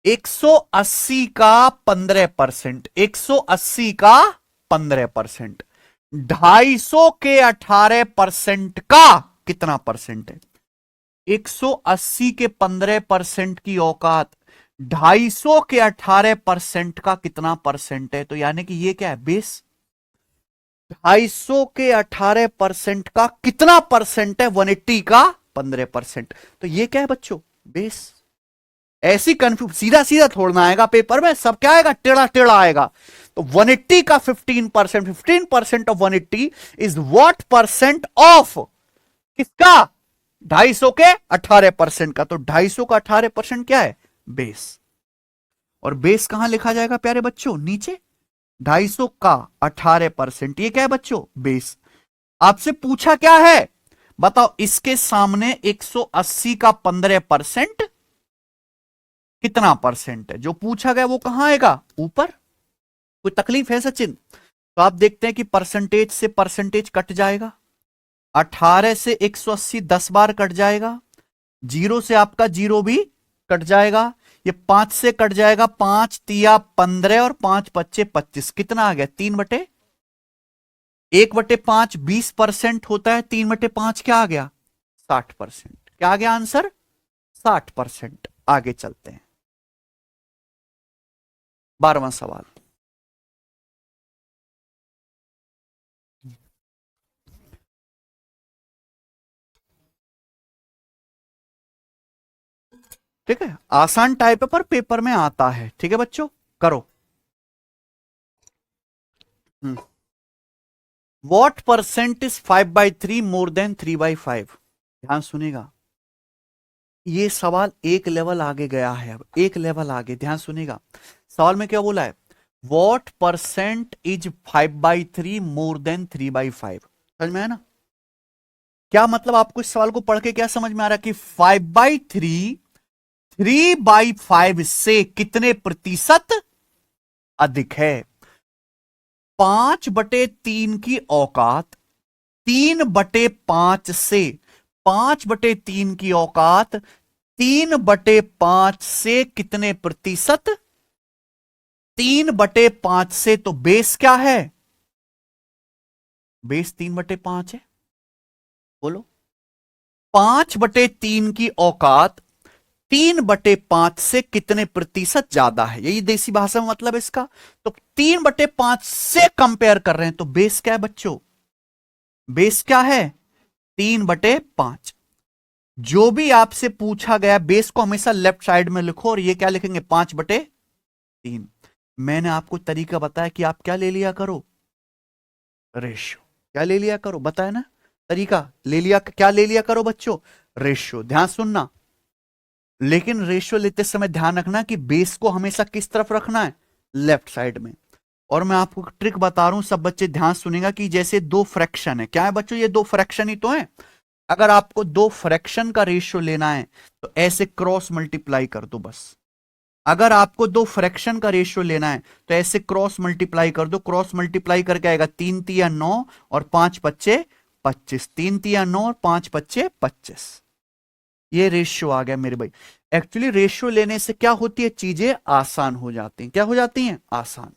180 का 15%, 180 का 15%, 250 के 18% का कितना परसेंट है? 180 के 15% की औकात 250 के 18% का कितना परसेंट है? तो यानी कि ये क्या है, बेस। 250 के 18% का कितना परसेंट है? 180 का 15%। तो ये क्या है बच्चों? बेस। ऐसी कंफ्यूज, सीधा सीधा थोड़ना आएगा पेपर में, सब क्या आएगा, टेढ़ा टेढ़ा आएगा। तो 180 का 15%, 15% of 180 is what percent of किसका? 250 के 18% का। तो 250 का 18% क्या है? बेस। और बेस कहां लिखा जाएगा प्यारे बच्चों? नीचे। 250 का 18%, ये क्या है बच्चों? बेस। आपसे पूछा क्या है? बताओ, इसके सामने 180 का 15% कितना परसेंट है? जो पूछा गया वो कहां आएगा? ऊपर। कोई तकलीफ है सचिन? तो आप देखते हैं कि परसेंटेज से परसेंटेज कट जाएगा। 18 से 180 10 बार कट जाएगा। जीरो से आपका जीरो भी कट जाएगा। ये 5 से कट जाएगा, 5 तिया 15 और 5 पच्चे 25। कितना आ गया? 3/, 1/5 20% होता है। 3/5 क्या आ गया? 60%। क्या आ गया आंसर? 60%। आगे चलते हैं, 12वां सवाल। ठीक है, आसान टाइप है पर पेपर में आता है। ठीक है बच्चों, करो। What percent is 5/3 more than 3/5? ध्यान सुनेगा, ये सवाल एक लेवल आगे गया है। अब एक लेवल आगे, ध्यान सुनेगा। सवाल में क्या बोला है? What percent is 5/3 more than 3/5? समझ में आया ना? क्या मतलब, आपको इस सवाल को पढ़ के क्या समझ में आ रहा है कि 5/3 3/5 से कितने प्रतिशत अधिक है? 5/3 की औकात 3/5 से, 5/3 की औकात 3/5 से कितने प्रतिशत? 3/5 से। तो बेस क्या है? बेस 3/5 है। बोलो। 5/3 की औकात 3/5 से कितने प्रतिशत ज्यादा है, यही देसी भाषा में मतलब इसका। तो 3/5 से कंपेयर कर रहे हैं, तो बेस क्या है बच्चों? बेस क्या है? 3/5। जो भी आपसे पूछा गया बेस को हमेशा लेफ्ट साइड में लिखो, और ये क्या लिखेंगे? 5/3। मैंने आपको तरीका बताया कि आप क्या ले लिया करो? रेशियो। क्या ले लिया करो? बताया ना तरीका। ले लिया, क्या ले लिया करो बच्चों? रेशियो। ध्यान सुनना, लेकिन रेशियो लेते समय ध्यान रखना कि बेस को हमेशा किस तरफ रखना है? लेफ्ट साइड में। और मैं आपको ट्रिक बता रहा हूं, सब बच्चे ध्यान सुनेगा, कि जैसे दो फ्रैक्शन है, क्या है बच्चों? ये दो फ्रैक्शन ही तो है। अगर आपको दो फ्रैक्शन का रेशियो लेना है तो ऐसे क्रॉस मल्टीप्लाई कर दो बस। अगर आपको दो फ्रैक्शन का रेशियो लेना है तो ऐसे क्रॉस मल्टीप्लाई कर दो। क्रॉस मल्टीप्लाई करके आएगा 3 तिया 9 और 5 पच्चे 25। 3 तिया 9 और 5 पच्चे 25। ये रेशियो आ गया मेरे भाई। एक्चुअली रेशियो लेने से क्या होती है, चीजें आसान हो जाती हैं। क्या हो जाती हैं? आसान।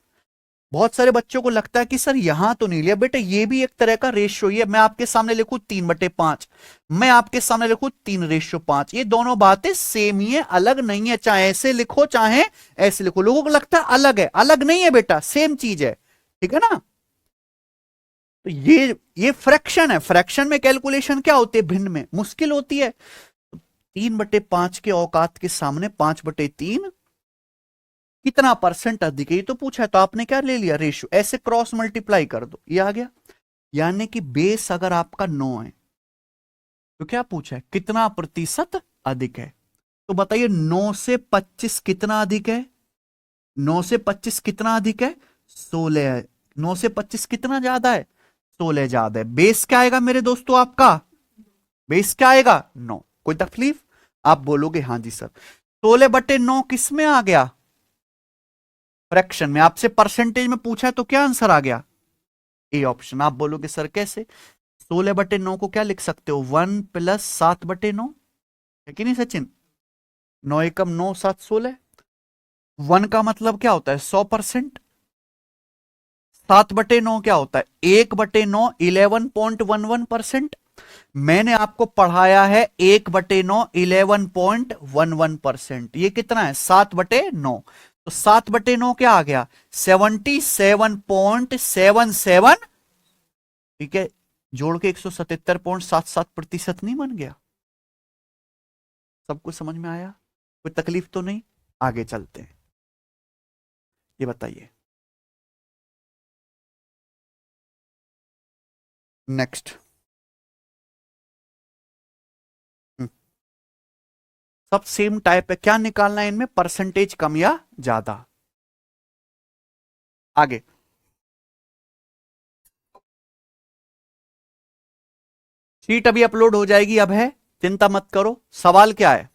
बहुत सारे बच्चों को लगता है कि सर यहां तो नहीं लिया बेटा, ये भी एक तरह का रेशियो ही है। मैं आपके सामने लिखूं 3/5, मैं आपके सामने लिखूं 3/5, ये दोनों बातें सेम ही है, अलग नहीं है। चाहे ऐसे लिखो चाहे ऐसे लिखो, लोगों को लगता है अलग है, अलग नहीं है बेटा, सेम चीज है। ठीक है ना? तो ये फ्रैक्शन है, फ्रैक्शन में कैलकुलेशन क्या होती है, भिन्न में मुश्किल होती है। 3/5 के औकात के सामने 5/3 कितना परसेंट अधिक है, ये तो पूछा है, तो आपने क्या ले लिया, रेशियो, ऐसे क्रॉस मल्टीप्लाई कर दो, ये आ गया। यानी कि बेस अगर आपका 9 है तो क्या पूछा है, कितना प्रतिशत अधिक है। तो बताइए 9 से 25 कितना अधिक है, 9 से 25 कितना अधिक है, 16 है। 9 से 25 कितना ज्यादा है, 16 ज्यादा है। बेस क्या आएगा मेरे दोस्तों, आपका बेस क्या आएगा, 9। कोई तकलीफ, आप बोलोगे हाँ जी सर। 16/9 किस में आ गया, फ्रैक्शन में। आपसे परसेंटेज में पूछा है तो क्या आंसर आ गया, ए ऑप्शन। आप बोलोगे सर कैसे, 16/9 को क्या लिख सकते हो, 1 + 7/9 है कि नहीं सचिन। 9 एकम 9, 7, 16। 1 का मतलब क्या होता है 100%। 7/9 क्या होता है 1/9, 11.11%। मैंने आपको पढ़ाया है 1/9, 11.11%। ये कितना है 7/9। तो 7/9 क्या आ गया 77.77। ठीक है, जोड़ के 177.77% नहीं बन गया। सब कुछ समझ में आया, कोई तकलीफ तो नहीं। आगे चलते हैं, ये बताइए नेक्स्ट। सब सेम टाइप है, क्या निकालना है इनमें, परसेंटेज कम या ज्यादा। आगे शीट अभी अपलोड हो जाएगी, अब है, चिंता मत करो। सवाल क्या है,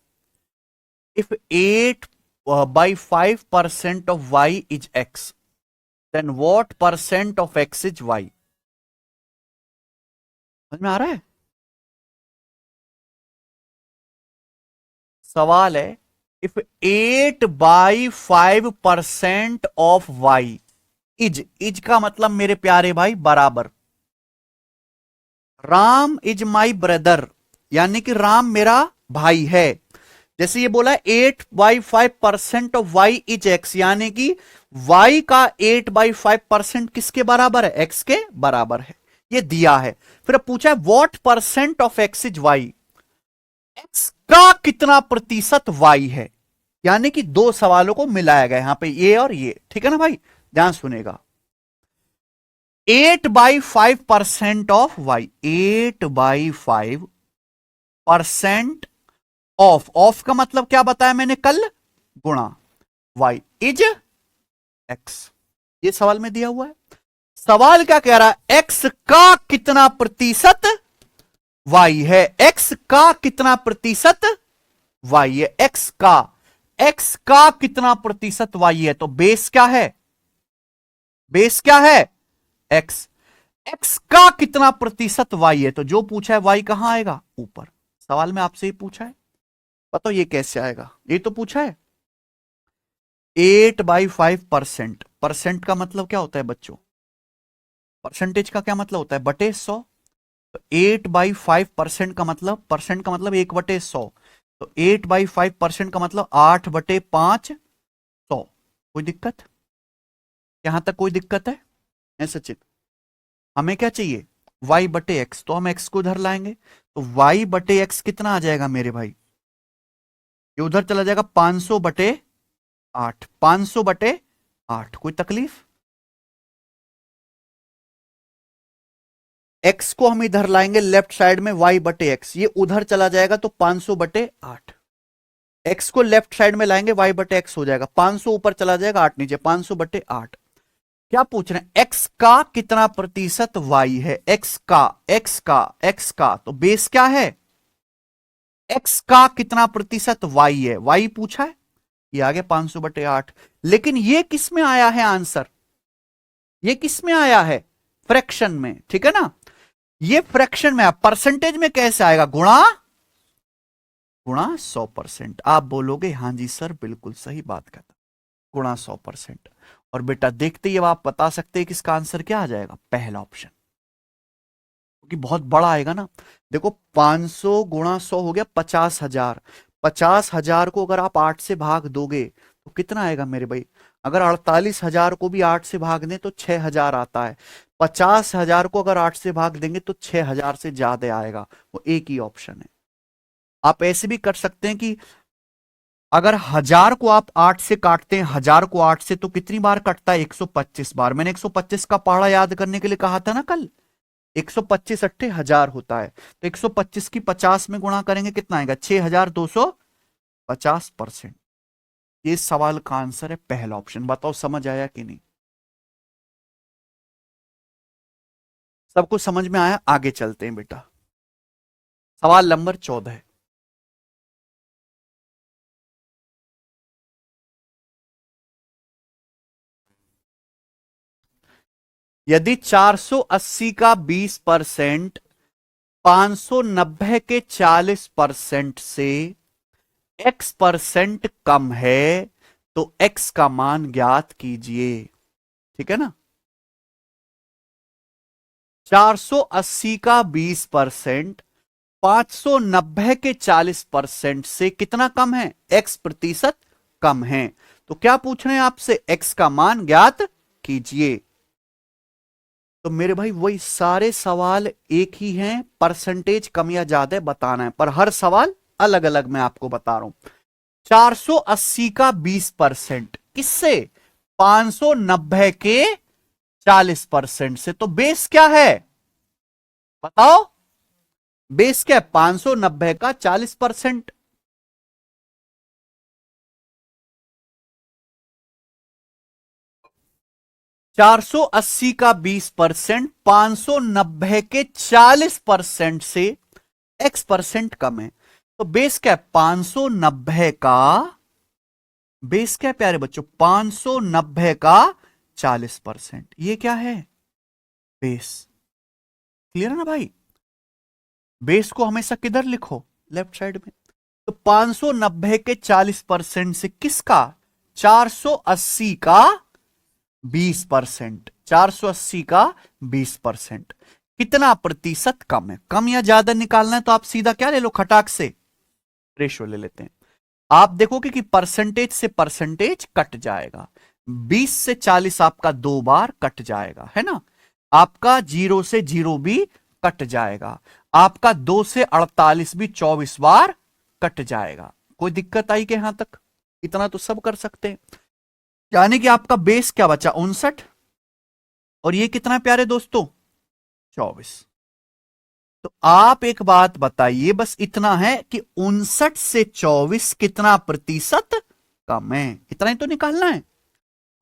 if 8/5% of y is x, then what percent of x is y। समझ में आ रहा है, सवाल है इफ 8/5% ऑफ y इज का मतलब मेरे प्यारे भाई बराबर, राम इज माई ब्रदर, यानी कि राम मेरा भाई है। जैसे ये बोला 8/5% ऑफ y इज x, यानी कि y का 8/5% किसके बराबर है, x के बराबर है, ये दिया है। फिर अब पूछा है what percent of x is y, x का कितना प्रतिशत y है। यानी कि दो सवालों को मिलाया गया यहां पे, ये और ये, ठीक है ना भाई, ध्यान सुनेगा। 8/5% ऑफ y, 8/5% ऑफ का मतलब क्या बताया मैंने कल, गुणा y इज x। ये सवाल में दिया हुआ है। सवाल क्या कह रहा है, x का कितना प्रतिशत y है, x का कितना प्रतिशत y है, x का कितना प्रतिशत y है। तो बेस क्या है, बेस क्या है x, x का कितना प्रतिशत y है। तो जो पूछा है y कहां आएगा, ऊपर। सवाल में आपसे ही पूछा है, बताओ ये कैसे आएगा, ये तो पूछा है 8/5%। परसेंट का मतलब क्या होता है बच्चों, परसेंटेज का क्या मतलब होता है, बटे 100। तो 8/5% का मतलब, परसेंट का मतलब 1/100। तो 8/5% का मतलब 8/500। कोई दिक्कत, यहां तक कोई दिक्कत है सचिन। हमें क्या चाहिए y/x, तो हम x को उधर लाएंगे, तो y/x कितना आ जाएगा मेरे भाई, ये उधर चला जाएगा 500/8, 500/8। कोई तकलीफ, x को हम इधर लाएंगे लेफ्ट साइड में y/x, ये उधर चला जाएगा तो 500/8। x को लेफ्ट साइड में लाएंगे y/x हो जाएगा 500 ऊपर चला जाएगा 8 नीचे, 500/8। क्या पूछ रहे हैं, x का कितना प्रतिशत y है, x का, तो बेस क्या है, x का कितना प्रतिशत y है, y पूछा है, ये आ गया 500/8। लेकिन ये किस में आया है आंसर, ये किस में आया है, फ्रैक्शन में, ठीक है ना। ये फ्रैक्शन में, परसेंटेज में कैसे आएगा, गुणा 100%। आप बोलोगे हाँ जी सर बिल्कुल सही बात कहता, गुणा 100%। और बेटा देखते ही अब आप बता सकते हैं कि इसका आंसर क्या आ जाएगा, पहला ऑप्शन, क्योंकि बहुत बड़ा आएगा ना। देखो 500 गुणा 100 हो गया 50,000, 50,000 को अगर आप 8 से भाग दोगे तो कितना आएगा मेरे भाई, अगर 48,000 को भी 8 से भाग दें तो 6,000 आता है। 50,000 को अगर 8 से भाग देंगे तो 6,000 से ज्यादा आएगा। वो एक ही ऑप्शन है। आप ऐसे भी कर सकते हैं कि अगर 1,000 को आप 8 से काटते हैं, 1,000 को 8 से, तो कितनी बार कटता है? 125 बार। मैंने 125 का पहाड़ा याद करने के लिए कहा था ना कल। 125 अट्ठे 1,000 होता है, तो 125 की 50 में गुणा करेंगे, कितना आएगा? 6,250%। ये सवाल का आंसर है पहला ऑप्शन। बताओ समझ आया कि नहीं? सबको समझ में आया? आगे चलते हैं बेटा। सवाल नंबर 14। यदि 480 का 20% 590 के 40% से x% कम है तो x का मान ज्ञात कीजिए। ठीक है ना? 480 का 20% 590 के 40% से कितना कम है? x% कम है। तो क्या पूछ रहे हैं आपसे? x का मान ज्ञात कीजिए। तो मेरे भाई वही सारे सवाल एक ही हैं, परसेंटेज कम या ज्यादा बताना है, पर हर सवाल अलग अलग मैं आपको बता रहा हूं। 480 का 20% किससे? 590 के 40% से। तो बेस क्या है? बताओ, बेस क्या है? 590 का 40%। 480 का 20% 590 के 40% से x% कम है। तो बेस क्या है? 590 का बेस क्या है प्यारे बच्चों? 590 का 40%। ये क्या है? बेस। क्लियर है ना भाई? बेस को हमेशा किधर लिखो? लेफ्ट साइड में। तो 590 के 40% से किसका? 480 का 20%। 480 का 20% कितना प्रतिशत कम है? कम या ज्यादा निकालना है तो आप सीधा क्या ले लो? खटाक से रेशो ले लेते हैं। आप देखोगे कि परसेंटेज से परसेंटेज कट जाएगा। 20 से 40 आपका 2 बार कट जाएगा, है ना? आपका 0 से 0 भी कट जाएगा। आपका 2 से 48 भी 24 बार कट जाएगा। कोई दिक्कत आई कि यहां तक? इतना तो सब कर सकते हैं। यानी कि आपका बेस क्या बचा? 59। और ये कितना है प्यारे दोस्तों? 24। तो आप एक बात बताइए, बस इतना है कि 59 से 24 कितना प्रतिशत कम है? इतना ही तो निकालना है।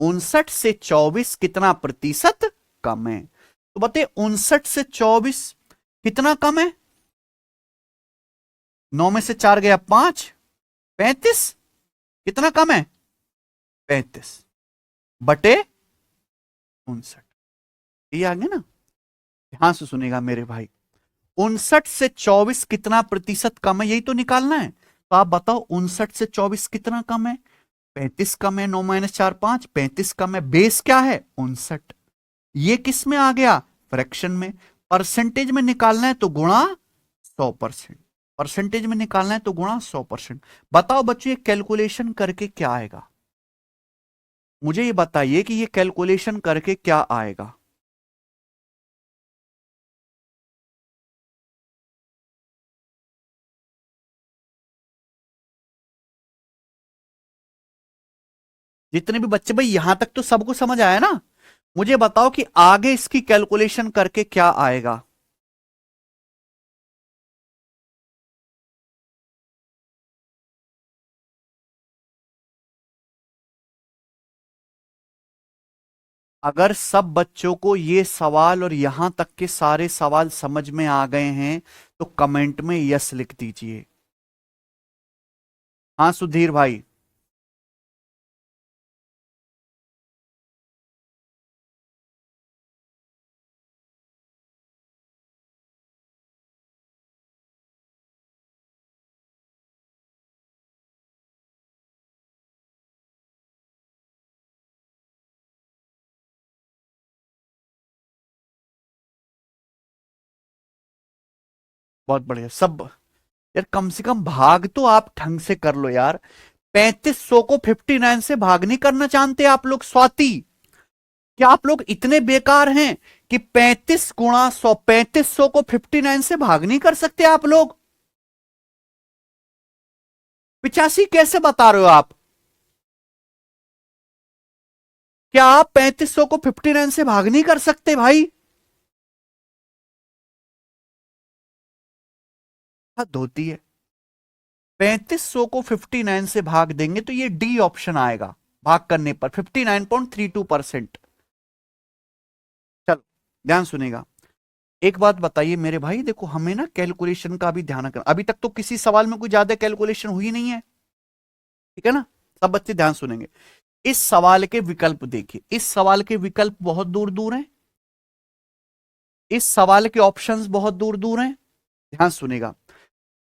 59 से 24 कितना प्रतिशत कम है? तो बताइए 59 से 24 कितना कम है? 9 में से 4 गया 5, 35। कितना कम है? 35 बटे 59। ये आ गया ना? ध्यान से सुनेगा मेरे भाई। 59 से 24 कितना प्रतिशत कम है, यही तो निकालना है। तो आप बताओ 59 से 24 कितना कम है? 35 कम है। 9 माइनस 4 5, 35 कम है। बेस क्या है? 59। ये किस में आ गया? फ्रैक्शन में। परसेंटेज में निकालना है तो गुणा 100%। परसेंटेज में निकालना है तो गुणा 100%। बताओ बच्चों, ये कैलकुलेशन करके क्या आएगा? मुझे ये बताइए कि ये कैलकुलेशन करके क्या आएगा? जितने भी बच्चे भाई, यहां तक तो सबको समझ आया ना? मुझे बताओ कि आगे इसकी कैलकुलेशन करके क्या आएगा? अगर सब बच्चों को ये सवाल और यहां तक के सारे सवाल समझ में आ गए हैं तो कमेंट में यस लिख दीजिए। हाँ सुधीर भाई। बहुत बढ़िया सब। यार कम से कम भाग तो आप ढंग से कर लो यार। 3500 को 59 से भाग नहीं करना जानते आप लोग? स्वाति, क्या आप लोग इतने बेकार हैं कि 35 गुणा 100, 3500 को 59 से भाग नहीं कर सकते आप लोग? 85 कैसे बता रहे हो आप? क्या आप 3500 को 59 से भाग नहीं कर सकते भाई? हद होती है। 3500 को 59 से भाग देंगे तो ये डी ऑप्शन आएगा, भाग करने पर 59.32%। चलो ध्यान सुनेगा। एक बात बताइए मेरे भाई, देखो हमें ना कैलकुलेशन का भी ध्यान रखना। अभी तक तो किसी सवाल में कोई ज्यादा कैलकुलेशन हुई नहीं है, ठीक है ना? सब बच्चे ध्यान सुनेंगे। इस सवाल के विकल्प देखिए, इस सवाल के विकल्प बहुत दूर दूर हैं, इस सवाल के ऑप्शंस बहुत दूर दूर हैं। ध्यान सुनेगा।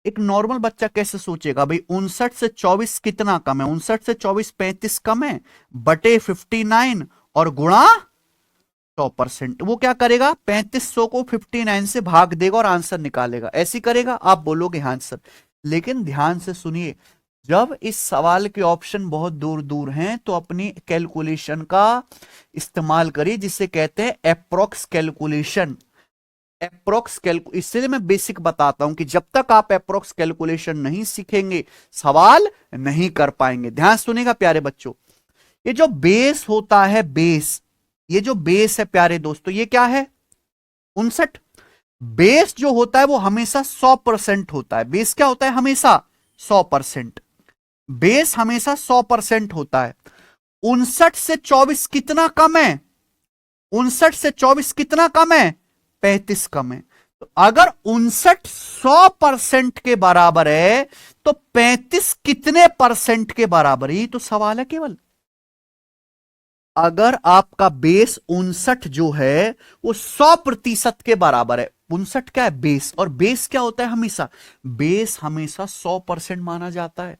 एक नॉर्मल बच्चा कैसे सोचेगा भाई 59 से 24 कितना कम है? 59 से 24 35 कम है बटे 59 और गुणा 100%। वो क्या करेगा? 3500 को 59 से भाग देगा और आंसर निकालेगा। ऐसी करेगा? आप बोलोगे हाँ सर। लेकिन ध्यान से सुनिए, जब इस सवाल के ऑप्शन बहुत दूर दूर हैं तो अपनी कैलकुलेशन का इस्तेमाल करिए, जिसे कहते हैं एप्रोक्स कैलकुलेशन। एप्रोक्स कैलकु इसलिए मैं बेसिक बताता हूं कि जब तक आप एप्रोक्स कैलकुलेशन नहीं सीखेंगे सवाल नहीं कर पाएंगे। ध्यान सुनेगा प्यारे बच्चों। ये जो बेस होता है, बेस, ये जो बेस है प्यारे दोस्तों, ये क्या है? 59। बेस जो होता है वो हमेशा 100% होता है। बेस क्या होता है? हमेशा 100%। बेस हमेशा 100% होता है। 59 से 24 कितना कम है? 59 से 24 कितना कम है? 35 कम है। तो अगर 59 100% के बराबर है तो 35 कितने परसेंट के बराबर है? ये तो सवाल है केवल। अगर आपका बेस 59 जो है वो 100% के बराबर है, 59 क्या है? बेस। और बेस क्या होता है? हमेशा बेस हमेशा 100% माना जाता है।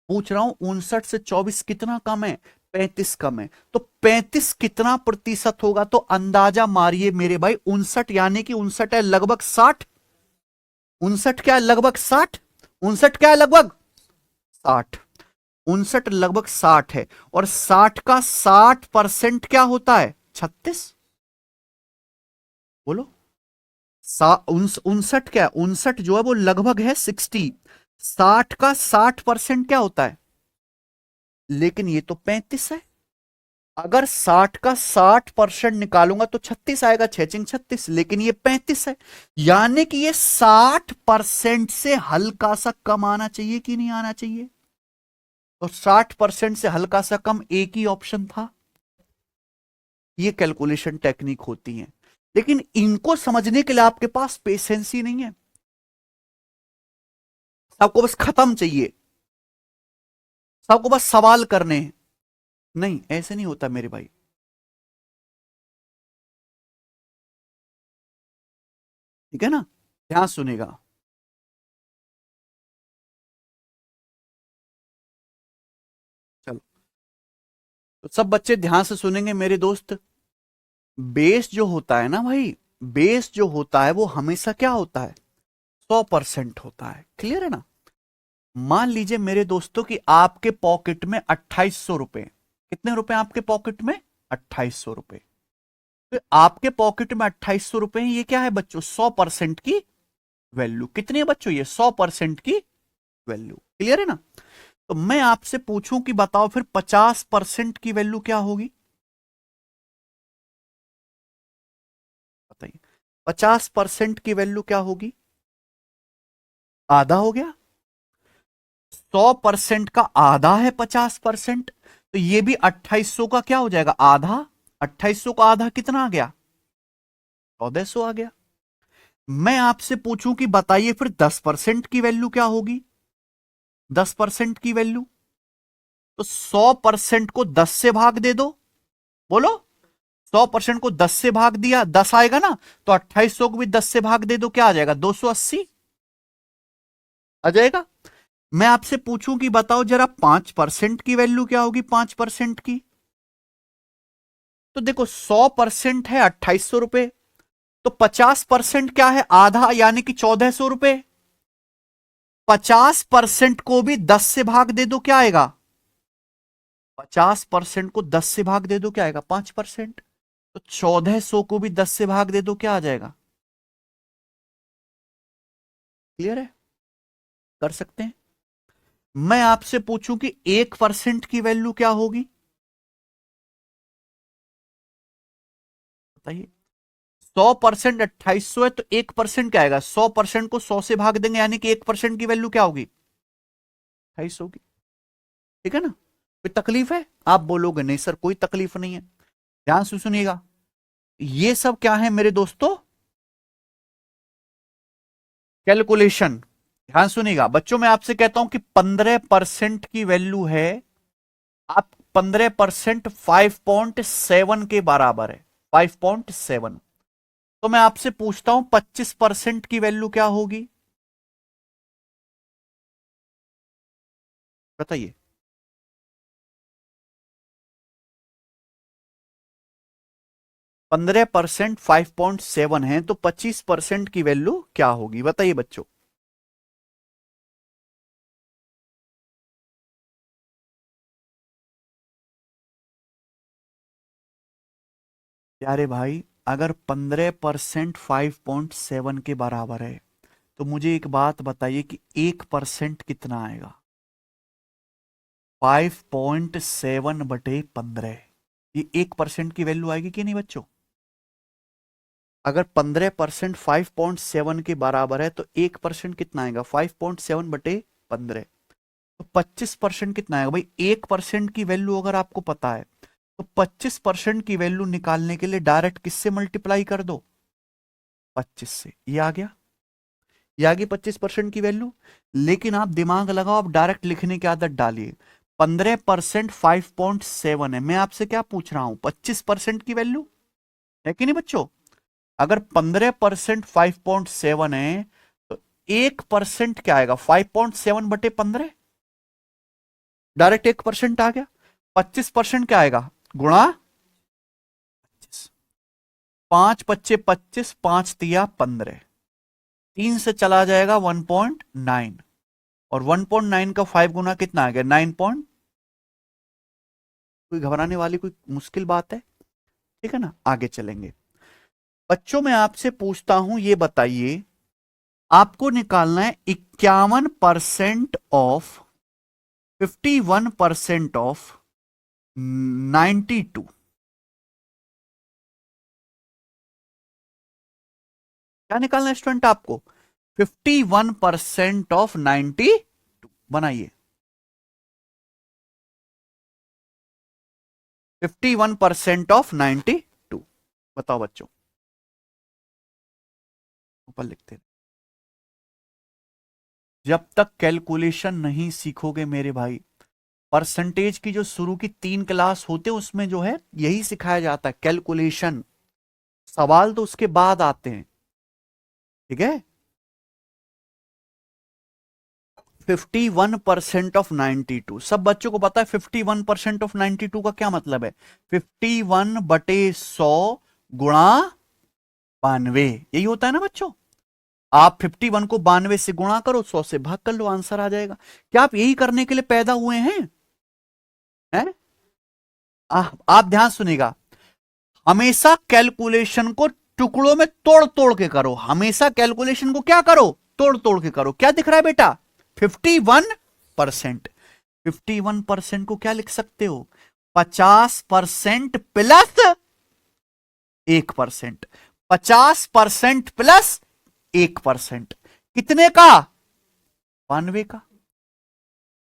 पूछ रहा हूं 59 से 24 कितना कम है? 35 कम है। तो 35 कितना प्रतिशत होगा? तो अंदाजा मारिए मेरे भाई। 59 यानी कि 59 है लगभग 60। 59 क्या है? लगभग 60। 59 क्या है? लगभग 60। 59 लगभग 60 है। और 60 का 60% क्या होता है? 36। बोलो। 59 क्या है? 59 जो है वो लगभग है 60। 60 का 60% क्या होता है? लेकिन ये तो 35 है। अगर 60 का 60% निकालूंगा तो 36 आएगा, 6×36। लेकिन ये 35 है, यानी कि ये 60% से हल्का सा कम आना चाहिए कि नहीं आना चाहिए? तो 60% से हल्का सा कम एक ही ऑप्शन था। ये कैलकुलेशन टेक्निक होती है, लेकिन इनको समझने के लिए आपके पास पेशेंस ही नहीं है। आपको बस खत्म चाहिए, सबको बस सवाल करने हैं। नहीं, ऐसे नहीं होता मेरे भाई। ठीक है ना? ध्यान सुनेगा। चलो, तो सब बच्चे ध्यान से सुनेंगे मेरे दोस्त। बेस जो होता है ना भाई, बेस जो होता है वो हमेशा क्या होता है? 100% होता है। क्लियर है ना? मान लीजिए मेरे दोस्तों कि आपके पॉकेट में 2800 रुपए। कितने रुपए आपके पॉकेट में? 2800 रुपए। तो आपके पॉकेट में 2800 रुपए हैं, ये क्या है बच्चों? 100% की वैल्यू। कितनी है बच्चों? ये 100% की वैल्यू। क्लियर है ना? तो मैं आपसे पूछूं कि बताओ फिर 50% की वैल्यू क्या होगी? बताइए। 50% की वैल्यू क्या होगी? आधा हो गया। 100% का आधा है 50%। तो ये भी 2800 का क्या हो जाएगा? आधा। 2800 का आधा कितना आ गया? 1400 आ गया। मैं आपसे पूछूं कि बताइए फिर 10% की वैल्यू क्या होगी? 10% की वैल्यू। तो 100% को 10 से भाग दे दो। बोलो। 100% को 10 से भाग दिया, 10 आएगा ना? तो 2800 को भी 10 से भाग दे दो, क्या आ जाएगा? 280 आ जाएगा। मैं आपसे पूछूं कि बताओ जरा 5% की वैल्यू क्या होगी? 5% की। तो देखो 100% है 2800 रुपए, तो 50% क्या है? आधा, यानी कि 1400 रुपए। 50% को भी 10 से भाग दे दो, क्या आएगा? 50% को 10 से भाग दे दो, क्या आएगा? 5%। तो 1400 को भी 10 से भाग दे दो, क्या आ जाएगा? क्लियर है? कर सकते हैं। मैं आपसे पूछूं कि 1% की वैल्यू क्या होगी, बताइए। 100% 2800 है, तो 1% क्या आएगा? 100% को 100 से भाग देंगे, यानी कि 1% की वैल्यू क्या होगी? 2800 होगी। ठीक है ना? कोई तकलीफ है? आप बोलोगे नहीं सर कोई तकलीफ नहीं है। ध्यान से सुनिएगा, ये सब क्या है मेरे दोस्तों? कैलकुलेशन। ध्यान सुनिएगा बच्चों, मैं आपसे कहता हूं कि 15% की वैल्यू है, आप 15% 5.7 के बराबर है, 5.7। तो मैं आपसे पूछता हूं 25% की वैल्यू क्या होगी, बताइए। 15% 5.7 है, तो 25% की वैल्यू क्या होगी, बताइए बच्चों। प्यारे भाई, अगर 15% 5.7 के बराबर है, तो मुझे एक बात बताइए कि 1% कितना आएगा? 5.7/15। ये 1% की वैल्यू आएगी कि नहीं बच्चों? अगर 15% 5.7 के बराबर है, तो 1% कितना आएगा? 5.7/15। तो 25% कितना आएगा भाई? 1% की वैल्यू अगर आपको पता है, तो 25% की वैल्यू निकालने के लिए डायरेक्ट किससे मल्टीप्लाई कर दो? 25 से। ये आ गया, ये आ गई 25% की वैल्यू। लेकिन आप दिमाग लगाओ, आप डायरेक्ट लिखने की आदत डालिए। 15% 5.7 है, मैं आपसे क्या पूछ रहा हूं? 25% की वैल्यू है कि नहीं बच्चों? अगर 15% 5.7 है, तो 1% क्या आएगा? 5.7/15। डायरेक्ट 1% आ गया। 25% क्या आएगा? गुणा 25। 5 × 5 = 25, 5 × 3 = 15। 3 से चला जाएगा 1.9, और 1.9 का 5 गुना कितना आ गया? 9 पॉइंट। कोई घबराने वाली कोई मुश्किल बात है? ठीक है ना? आगे चलेंगे बच्चों, मैं आपसे पूछता हूं, ये बताइए, आपको निकालना है 51% ऑफ 51% ऑफ 92। क्या निकालना है स्टूडेंट आपको? 51% ऑफ 92। बनाइए। 51% ऑफ 92, बताओ बच्चों। ऊपर लिखते हैं। जब तक कैलकुलेशन नहीं सीखोगे मेरे भाई, परसेंटेज की जो शुरू की 3 क्लास होते हैं उसमें जो है यही सिखाया जाता है, कैलकुलेशन। सवाल तो उसके बाद आते हैं, ठीक है। 51% ऑफ 92, सब बच्चों को पता है 51% ऑफ 92 का क्या मतलब है? 51/100 गुणा 92, यही होता है ना बच्चों। आप 51 को 92 से गुणा करो, 100 से भाग कर लो, आंसर आ जाएगा। क्या आप यही करने के लिए पैदा हुए हैं? हैं? आप ध्यान सुनिएगा, हमेशा कैलकुलेशन को टुकड़ों में तोड़ तोड़ के करो, हमेशा कैलकुलेशन को क्या करो? तोड़ तोड़ के करो। क्या दिख रहा है बेटा? 51%। 51% को क्या लिख सकते हो? 50% प्लस 1%। 50% प्लस 1%, कितने का? 92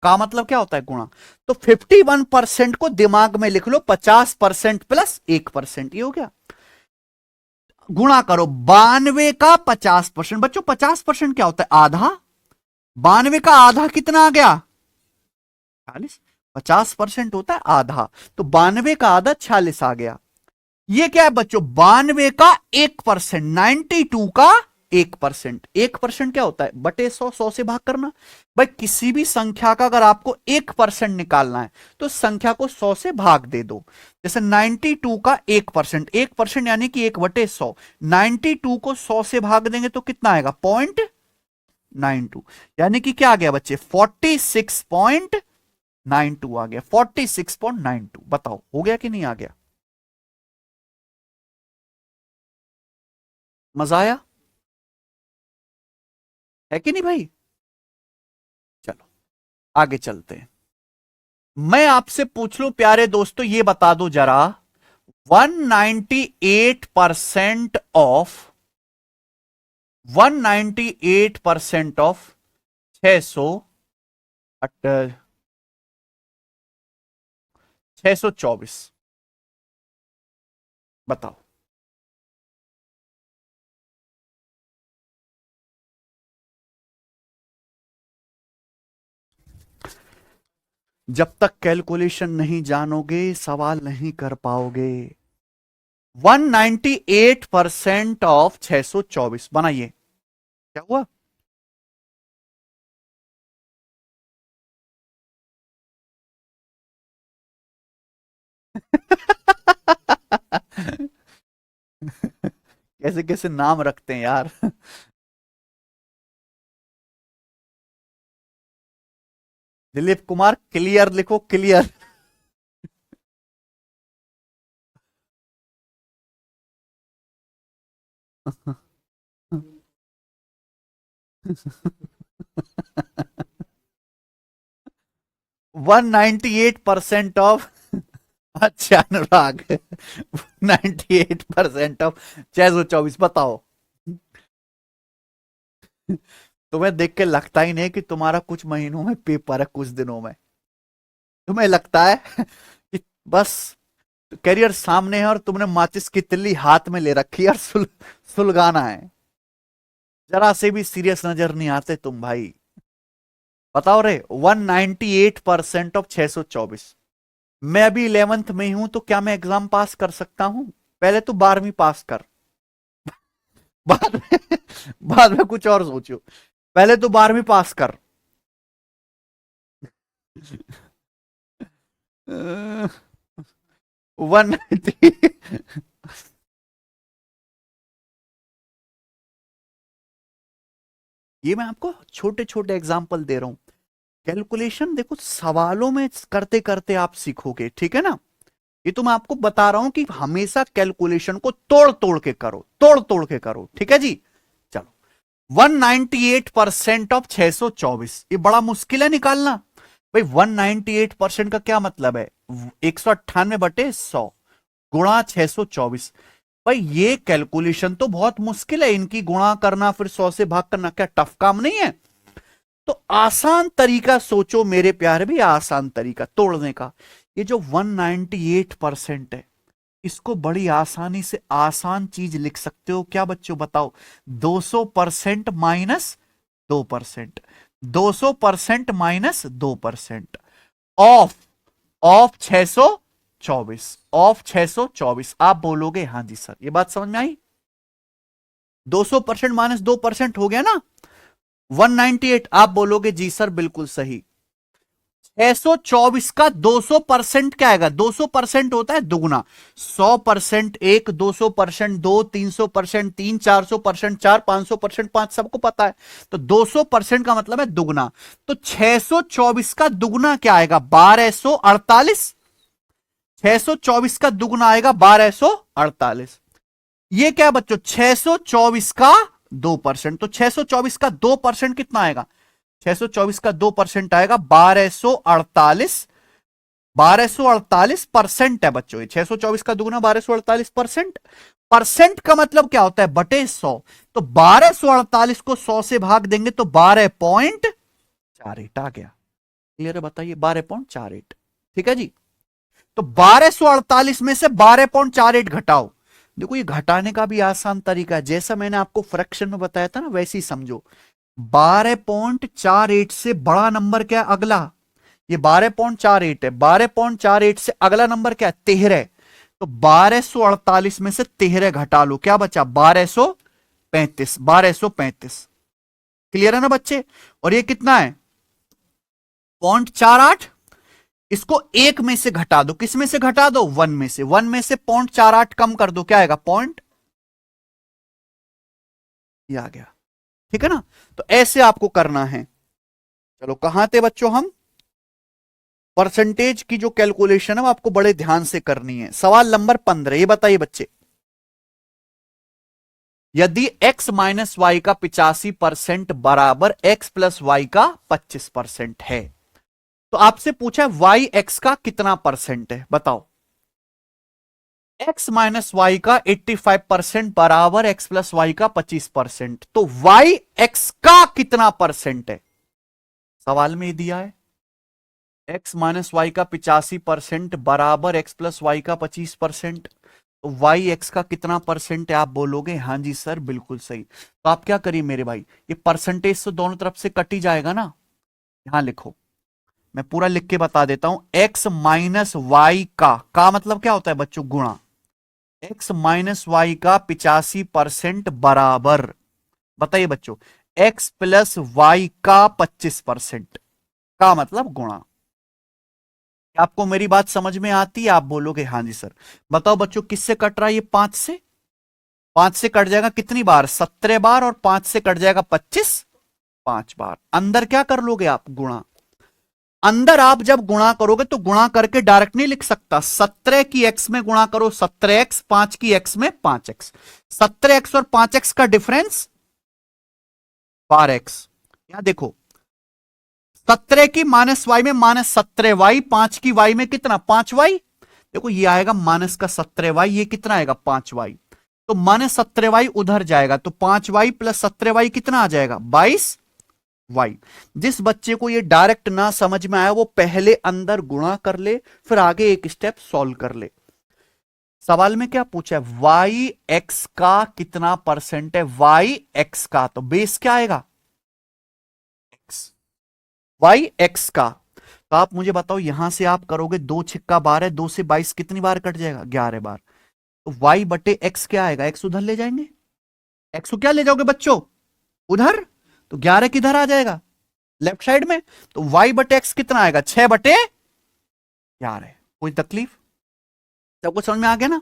का मतलब क्या होता है? गुणा। तो 51% को दिमाग में लिख लो, 50% प्लस 1%, ये हो गया। गुणा करो 92 का 50%। बच्चों 50% क्या होता है? आधा। 92 का आधा कितना आ गया? 40। 50% होता है आधा, तो 92 का आधा 46 आ गया। ये क्या है बच्चों? 92 का 1%, 92 का 1%। 1% क्या होता है? बटे 100, 100 से भाग करना। भाई किसी भी संख्या का अगर आपको 1% निकालना है, तो संख्या को 100 से भाग दे दो। जैसे 92 का 1%, 1% यानी कि 1/100। 92 को 100 से भाग देंगे तो कितना आएगा? 92, यानी कि क्या आ गया बच्चे 46.92 आ गया, 46.92। बताओ हो गया कि नहीं आ गया? मजा आया है कि नहीं भाई? चलो आगे चलते हैं। मैं आपसे पूछ लूं प्यारे दोस्तों, ये बता दो जरा, 198% ऑफ 198% ऑफ 600 624, बताओ। जब तक कैलकुलेशन नहीं जानोगे सवाल नहीं कर पाओगे। 198% ऑफ 624 बनाइए, क्या हुआ? कैसे कैसे नाम रखते हैं यार। दिलीप कुमार क्लियर लिखो, क्लियर। 198% ऑफ अच्छा अनुराग, 98% ऑफ 624, बताओ। तुम्हें देख के लगता ही नहीं कि तुम्हारा कुछ महीनों में पेपर है, कुछ दिनों में। तुम्हें लगता है कि बस करियर सामने है और तुमने माचिस की तिल्ली हाथ में ले रखी है और सुलगाना है। जरा से भी सीरियस नजर नहीं आते तुम भाई। बताओ रे, 198% ऑफ 624। मैं अभी 11th में ही हूं, तो क्या मैं एग्जाम पास कर सकता हूं? पहले तो 12वीं पास कर, बाद में बाद में कुछ और सोचो। पहले तो 12वीं पास कर। 190। ये मैं आपको छोटे छोटे एग्जाम्पल दे रहा हूं। कैलकुलेशन देखो सवालों में करते करते आप सीखोगे, ठीक है ना। ये तो मैं आपको बता रहा हूं कि हमेशा कैलकुलेशन को तोड़ तोड़ के करो, तोड़ तोड़ के करो, ठीक है जी। चलो, 198% ऑफ 624, ये बड़ा मुश्किल है निकालना। भाई 198% का क्या मतलब है? 198/100 गुणा 624। भाई ये कैलकुलेशन तो बहुत मुश्किल है, इनकी गुणा करना फिर 100 से भाग करना क्या टफ काम नहीं है? तो आसान तरीका सोचो मेरे प्यारे भी, आसान तरीका तोड़ने का। ये जो 198% है, इसको बड़ी आसानी से आसान चीज लिख सकते हो क्या बच्चों, बताओ? 200% minus 2%, 200% minus 2% of of 624, of 624। आप बोलोगे हाँ जी सर, ये बात समझ में आई? 200% माइनस 2% हो गया ना, 198। आप बोलोगे जी सर बिल्कुल सही। 624 का 200% क्या आएगा? 200% होता है दुगुना। 100% एक, 200% दो, 300% तीन, 400% चार, 500% पांच, सबको पता है। तो 200% का मतलब है दुगना। तो 624 का दुगना क्या आएगा? 1248। 624 का दुगना आएगा 1248। ये क्या है बच्चों? 624 का 2%। तो 624 का 2% कितना आएगा? 624 का 2% आएगा 1248। 1248% है बच्चों ये। 624 का दुगुना 1248%। परसेंट का मतलब क्या होता है? बटे 100। तो 1248 को 100 से भाग देंगे तो 12.48 आ गया। क्लियर है? बताइए, 12.48। ठीक है जी। तो 1248 में से 12.48 घटाओ। देखो ये घटाने का भी आसान तरीका है, जैसा मैंने आपको फ्रैक्शन में बताया था ना, वैसे ही समझो। 12.48 से बड़ा नंबर क्या है अगला? ये 12.48 है। 12.48 से अगला नंबर क्या है? 13। तो 1248 में से 13 घटा लो, क्या बचा? 1235। 1235। क्लियर है ना बच्चे? और ये कितना है? 0.48। इसको एक में से घटा दो। किस में से घटा दो? वन में से। वन में से 0.48 कम कर दो, क्या आएगा? पॉइंट, ये आ गया। ठीक है ना। तो ऐसे आपको करना है। चलो कहां थे बच्चों हम। परसेंटेज की जो कैलकुलेशन है वो आपको बड़े ध्यान से करनी है। सवाल नंबर 15, ये बताइए बच्चे, यदि x माइनस वाई का 85% बराबर x प्लस वाई का 25% है, तो आपसे पूछा है वाई एक्स का कितना परसेंट है, बताओ। x माइनस वाई का 85% बराबर x प्लस वाई का 25%, तो वाई एक्स का कितना परसेंट है, सवाल में ही दिया है। x माइनस वाई का 85% बराबर x प्लस वाई का 25%, तो वाई एक्स का कितना परसेंट है, आप बोलोगे हाँ जी सर बिल्कुल सही। तो आप क्या करिए मेरे भाई, ये परसेंटेज तो दोनों तरफ से कट ही जाएगा ना। यहां लिखो, मैं पूरा लिख के बता देता हूं। x माइनस वाई का मतलब क्या होता है बच्चों, गुणा। x माइनस वाई का 85% बराबर, बताइए बच्चों, x प्लस वाई का 25% का मतलब गुणा। आपको मेरी बात समझ में आती है, आप बोलोगे हाँ जी सर। बताओ बच्चों किससे कट रहा है ये, 5 से। 5 से कट जाएगा कितनी बार, 17 बार, और 5 से कट जाएगा 25, 5 बार। अंदर क्या कर लोगे आप, गुणा। अंदर आप जब गुणा करोगे तो गुणा करके डायरेक्ट नहीं लिख सकता, 17 की एक्स में गुणा करो 17x, 5 की एक्स में 5x, 17x और 5x का डिफरेंस 12x। यहां देखो, 17 की माइनस वाई में माइनस 17y, 5 की वाई में कितना 5y। देखो ये आएगा माइनस का 17y, ये कितना आएगा 5y। तो माइनस 17y उधर जाएगा, तो 5y प्लस 17y कितना आ जाएगा 22y। जिस बच्चे को ये डायरेक्ट ना समझ में आया वो पहले अंदर गुणा कर ले, फिर आगे एक स्टेप सॉल्व कर ले। सवाल में क्या पूछा है, वाई एक्स का कितना परसेंट है, वाई एक्स का, तो बेस क्या आएगा एक्स, वाई एक्स का। तो आप मुझे बताओ, यहां से आप करोगे 2 छिक्का 12, 2 से 22 कितनी बार कट जाएगा 11 बार। तो वाई बटे एक्स क्या आएगा, एक्स उधर ले जाएंगे, एक्स को क्या ले जाओगे बच्चों उधर, तो 11 किधर आ जाएगा लेफ्ट साइड में। तो वाई बटे एक्स कितना आएगा 6/11। कोई तकलीफ, सबको समझ में आ गया ना।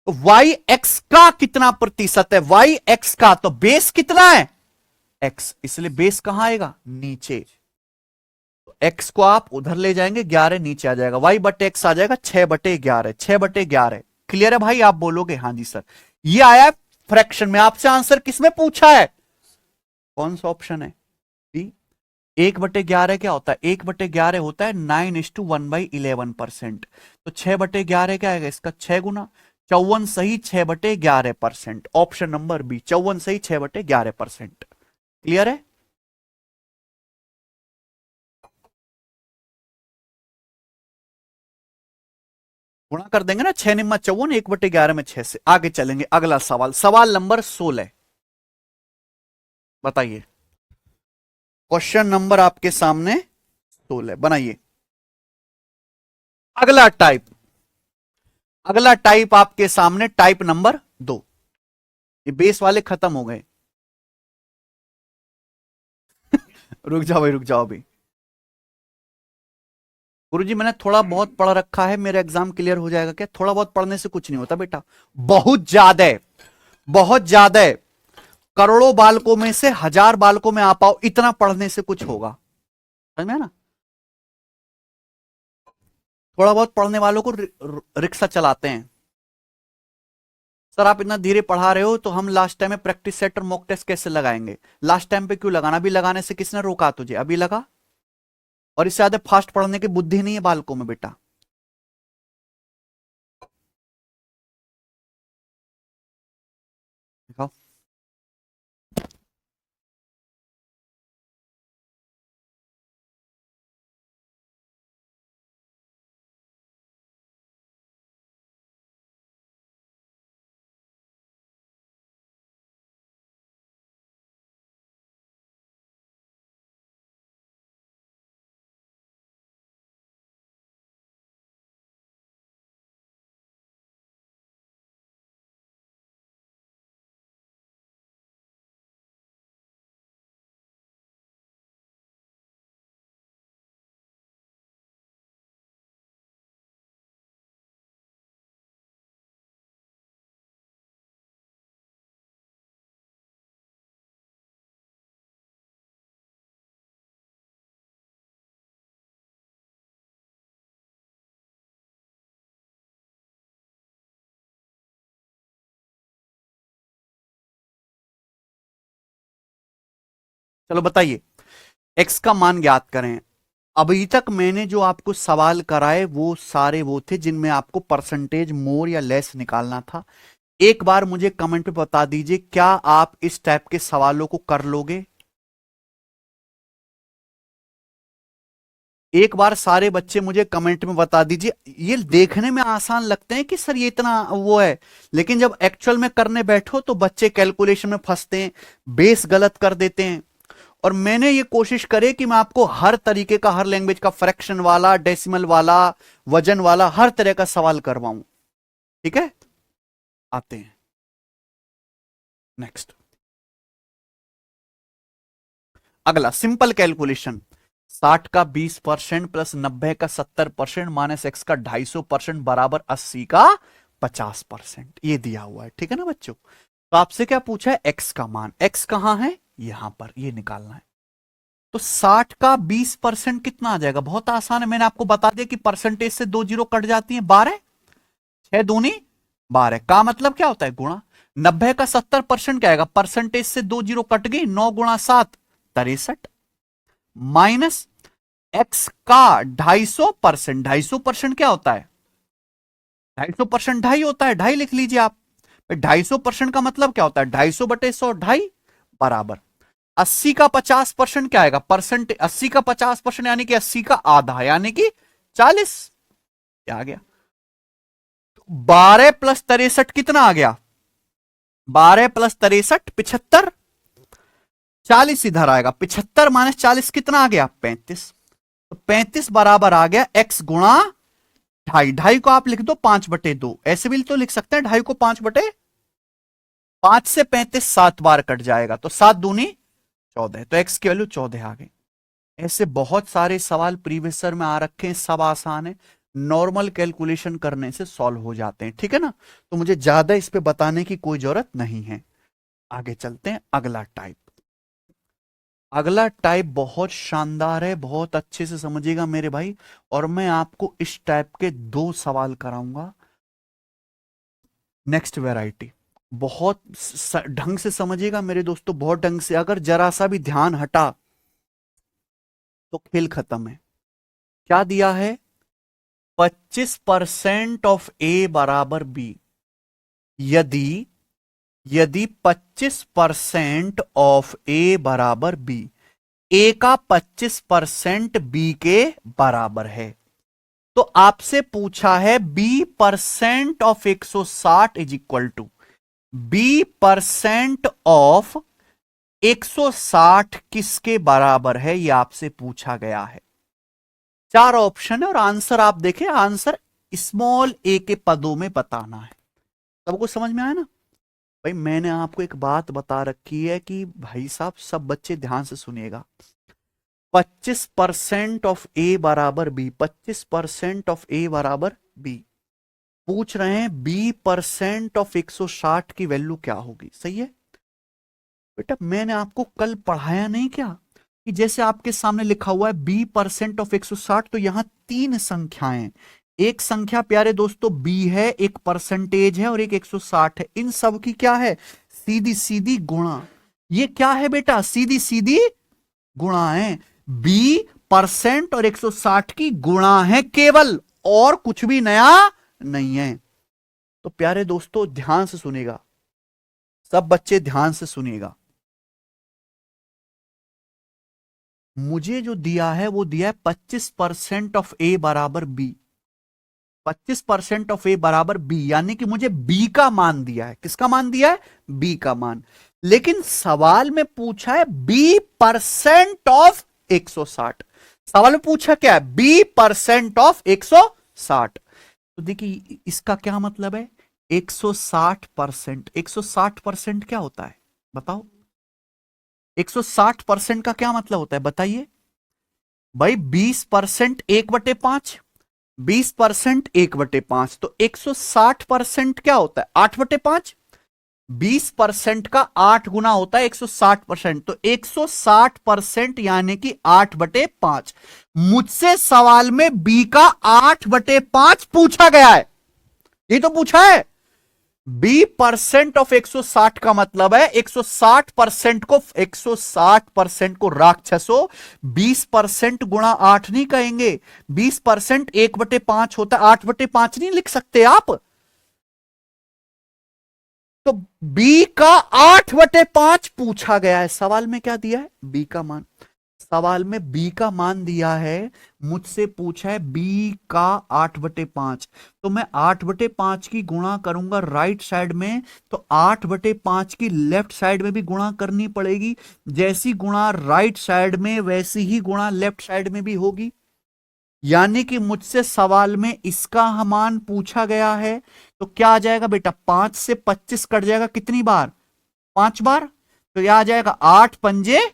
तो वाई एक्स का कितना प्रतिशत है, वाई एक्स का, तो बेस कितना है एक्स, इसलिए बेस कहां आएगा नीचे। एक्स को आप उधर ले जाएंगे, 11 नीचे आ जाएगा, वाई बटे एक्स आ जाएगा 6/11, 6/11। क्लियर है भाई, आप बोलोगे हाँ जी सर। ये आया फ्रैक्शन में, आपसे आंसर किसमें पूछा है, कौन सा ऑप्शन है डी। 1/11 क्या होता है, 1/11 होता है 9:1/11%। तो 6/11 क्या आएगा इसका 6 गुना, 54 सही 6/11%, ऑप्शन नंबर बी 54 सही 6/11%। क्लियर है। गुणा कर देंगे ना, 6 निम्मा 54, 1/11 में 6 से आगे चलेंगे। अगला सवाल, सवाल नंबर 16, बताइए। क्वेश्चन नंबर आपके सामने 16, बनाइए। अगला टाइप, अगला टाइप आपके सामने टाइप नंबर 2। ये बेस वाले खत्म हो गए। रुक जाओ भाई, रुक जाओ भाई। गुरुजी मैंने थोड़ा बहुत पढ़ रखा है, मेरा एग्जाम क्लियर हो जाएगा क्या, थोड़ा बहुत पढ़ने से कुछ नहीं होता बेटा, बहुत ज्यादा है, बहुत ज्यादा है। करोड़ों बालकों में से 1000 बालकों में आ पाओ, इतना पढ़ने से कुछ होगा, समझ में है ना। थोड़ा बहुत पढ़ने वालों को रिक्शा चलाते हैं। सर आप इतना धीरे पढ़ा रहे हो तो हम लास्ट टाइम में प्रैक्टिस सेट और मॉक टेस्ट कैसे लगाएंगे, लास्ट टाइम पे क्यों लगाना, अभी लगाने से किसने रोका तुझे, अभी लगा। और इससे ज्यादा फास्ट पढ़ने की बुद्धि नहीं है बालकों में बेटा। दिखाओ। चलो बताइए, एक्स का मान ज्ञात करें। अभी तक मैंने जो आपको सवाल कराए वो सारे वो थे जिनमें आपको परसेंटेज मोर या लेस निकालना था। एक बार मुझे कमेंट पे बता दीजिए, क्या आप इस टाइप के सवालों को कर लोगे? एक बार सारे बच्चे मुझे कमेंट में बता दीजिए। ये देखने में आसान लगते हैं कि सर ये इतना वो है, लेकिन जब एक्चुअल में करने बैठो तो बच्चे कैलकुलेशन में फंसते हैं, बेस गलत कर देते हैं। और मैंने ये कोशिश करे कि मैं आपको हर तरीके का, हर लैंग्वेज का, फ्रैक्शन वाला, डेसिमल वाला, वजन वाला, हर तरह का सवाल करवाऊं। ठीक है, आते हैं नेक्स्ट। अगला सिंपल कैलकुलेशन, 60 का 20% प्लस 90 का 70% माइनस एक्स का 250% बराबर 80 का 50%, ये दिया हुआ है। ठीक है ना बच्चों? तो आपसे क्या पूछा है? एक्स का मान। एक्स कहां है? यहां पर, ये निकालना है। तो 60 का 20% कितना आ जाएगा? बहुत आसान है, मैंने आपको बता दिया कि परसेंटेज से 2 जीरो कट जाती है, 12, 6 दूनी 12 का मतलब क्या होता है? गुणा। 90 का 70% क्या आएगा? परसेंटेज से 2 जीरो कट गई, 9 गुणा 7 63, माइनस एक्स का 250%। 250% क्या होता है? 250% ढाई होता है, ढाई लिख लीजिए आप। 250% का मतलब क्या होता है? 250 बटे 100, ढाई, बराबर 80 का 50% क्या आएगा? परसेंट 80 का 50% यानी कि 80 का आधा, यानी कि 40। क्या आ गया? 12 प्लस 63 कितना आ गया? 12 प्लस 63 75, 40 इधर आएगा। 75 माइनस 40 कितना आ गया? 35। तो 35 बराबर आ गया एक्स गुणा ढाई। ढाई को आप लिख दो 5/2, ऐसे भी तो लिख सकते हैं ढाई को 5/5 से 35 7 बार कट जाएगा, तो 7 दूनी 14, तो एक्स की वैल्यू 14 आ गई। ऐसे बहुत सारे सवाल प्रीवियस ईयर में आ रखे हैं, सब आसान है, नॉर्मल कैलकुलेशन करने से सॉल्व हो जाते हैं। ठीक है ना? तो मुझे ज्यादा इस पे बताने की कोई जरूरत नहीं है। आगे चलते हैं, अगला टाइप। अगला टाइप बहुत शानदार है, बहुत अच्छे से समझिएगा मेरे भाई। और मैं आपको इस टाइप के 2 सवाल कराऊंगा। नेक्स्ट वैरायटी बहुत ढंग से समझिएगा मेरे दोस्तों, बहुत ढंग से। अगर जरा सा भी ध्यान हटा तो खेल खत्म है। क्या दिया है? 25% ऑफ ए बराबर बी। यदि यदि 25% ऑफ ए बराबर बी, ए का 25% बी के बराबर है, तो आपसे पूछा है B percent of 160 is equal to B percent of 160 किसके बराबर है, यह आपसे पूछा गया है। 4 ऑप्शन है और आंसर आप देखें, आंसर स्मॉल ए के पदों में बताना है। सबको समझ में आया ना? भाई मैंने आपको एक बात बता रखी है कि भाई साहब सब बच्चे ध्यान से सुनिएगा। 25% ऑफ ए बराबर बी, 25% ऑफ ए बराबर बी, पूछ रहे हैं बी परसेंट ऑफ 160 की वैल्यू क्या होगी। सही है बेटा? मैंने आपको कल पढ़ाया नहीं क्या कि जैसे आपके सामने लिखा हुआ है बी परसेंट ऑफ 160, तो यहां 3 संख्याएं, एक संख्या प्यारे दोस्तों बी है, एक परसेंटेज है और एक 160 है। इन सब की क्या है? सीधी सीधी गुणा। ये क्या है बेटा? सीधी सीधी गुणा है। बी परसेंट और 160 की गुणा है केवल, और कुछ भी नया नहीं है। तो प्यारे दोस्तों ध्यान से सुनेगा, सब बच्चे ध्यान से सुनिएगा। मुझे जो दिया है वो दिया है 25% ऑफ ए बराबर बी। 25% ऑफ ए बराबर बी, यानी कि मुझे बी का मान दिया है। किसका मान दिया है? बी का मान। लेकिन सवाल में पूछा है बी परसेंट ऑफ 160। सवाल में पूछा क्या है? B percent of 160। तो देखिए इसका क्या मतलब है? 160%। 160% क्या होता है बताओ? 160% का क्या मतलब होता है बताइए भाई? 20% 1/5, 20% 1/5, तो 160% क्या होता है? 8/5। 20% का 8 गुना होता है 160%, तो 160% यानी कि 8/5। मुझसे सवाल में बी का 8/5 पूछा गया है, ये तो पूछा है। B% ऑफ 160 का मतलब है 160% को राक्षसों 20% गुणा 8 नहीं कहेंगे। 20% 1/5 होता है, 8/5 नहीं लिख सकते आप। तो B का 8/5 पूछा गया है। सवाल में क्या दिया है? B का मान। सवाल में B का मान दिया है, मुझसे पूछा है B का 8/5। तो मैं 8/5 की गुणा करूंगा राइट साइड में, तो 8/5 की लेफ्ट साइड में भी गुणा करनी पड़ेगी। जैसी गुणा राइट साइड में वैसी ही गुणा लेफ्ट साइड में भी होगी। यानी कि मुझसे सवाल में इसका मान पूछा गया है। तो क्या आ जाएगा बेटा? 5 से 25 कट जाएगा कितनी बार? 5 बार। तो यह आ जाएगा 8 पंजे,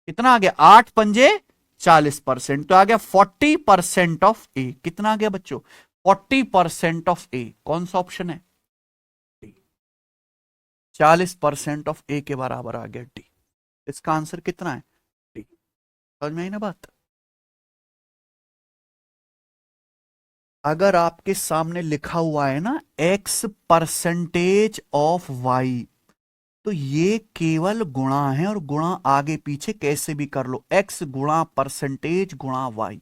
कितना आ गया? 8 पंजे 40%। तो आ गया 40% ऑफ ए। कितना आ गया बच्चों? 40% ऑफ ए। कौन सा ऑप्शन है? डी। 40% ऑफ ए के बराबर आ गया डी। इसका आंसर कितना है? डी। समझ में आई ना बात? अगर आपके सामने लिखा हुआ है ना x% ऑफ y, तो ये केवल गुणा है, और गुणा आगे पीछे कैसे भी कर लो। x गुणा परसेंटेज गुणा y,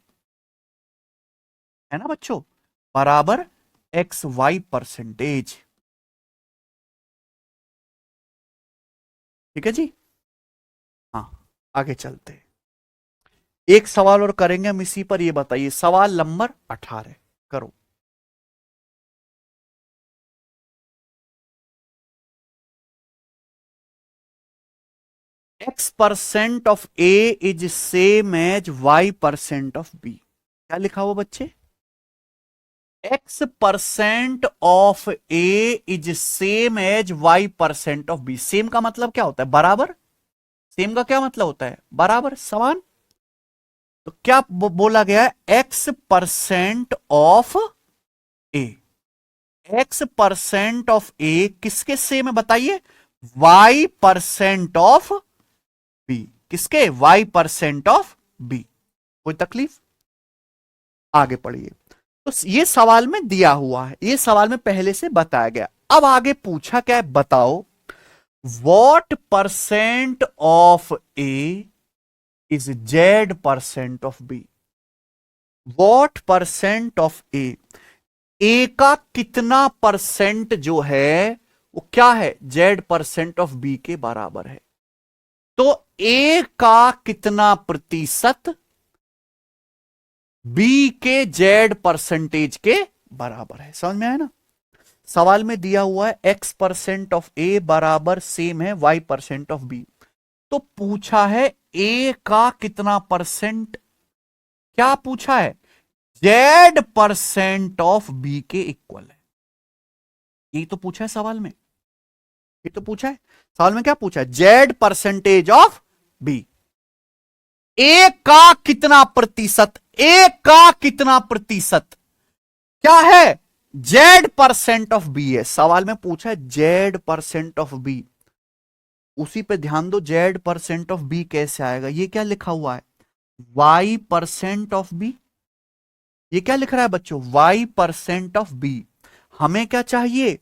है ना बच्चों, बराबर XY%। ठीक है जी। हाँ, आगे चलते हैं। एक सवाल और करेंगे हम इसी पर। ये बताइए, सवाल नंबर 18 करो। X% of A is same as Y% of B। क्या लिखा हुआ बच्चे? X% of A is same as Y%ऑफ B। सेम का मतलब क्या होता है? बराबर। सेम का क्या मतलब होता है? बराबर, समान। तो क्या बोला गया है? X% of A। X% of A किसके सेम है बताइए? Y%ऑफ B। किसके? Y%ऑफ B। कोई तकलीफ? आगे पढ़िए। तो ये सवाल में दिया हुआ है, ये सवाल में पहले से बताया गया। अब आगे पूछा क्या है, बताओ। What percent of A is Z% of B। What percent of A का कितना परसेंट जो है वो क्या है? Z%ऑफ B के बराबर है। तो ए का कितना प्रतिशत बी के Z% के बराबर है? समझ में आया ना? सवाल में दिया हुआ है X%ऑफ A बराबर सेम है Y%ऑफ B। तो पूछा है ए का कितना परसेंट। क्या पूछा है? Z%ऑफ B के इक्वल है। यही तो पूछा है सवाल में। ये तो पूछा है सवाल में। क्या पूछा है? Z%ऑफ B। ए का कितना प्रतिशत, ए का कितना प्रतिशत क्या है? Z%ऑफ B है। सवाल में पूछा है Z%ऑफ B। उसी पे ध्यान दो। Z%ऑफ B कैसे आएगा? ये क्या लिखा हुआ है? Y%ऑफ B। ये क्या लिख रहा है बच्चों? Y%ऑफ B। हमें क्या चाहिए?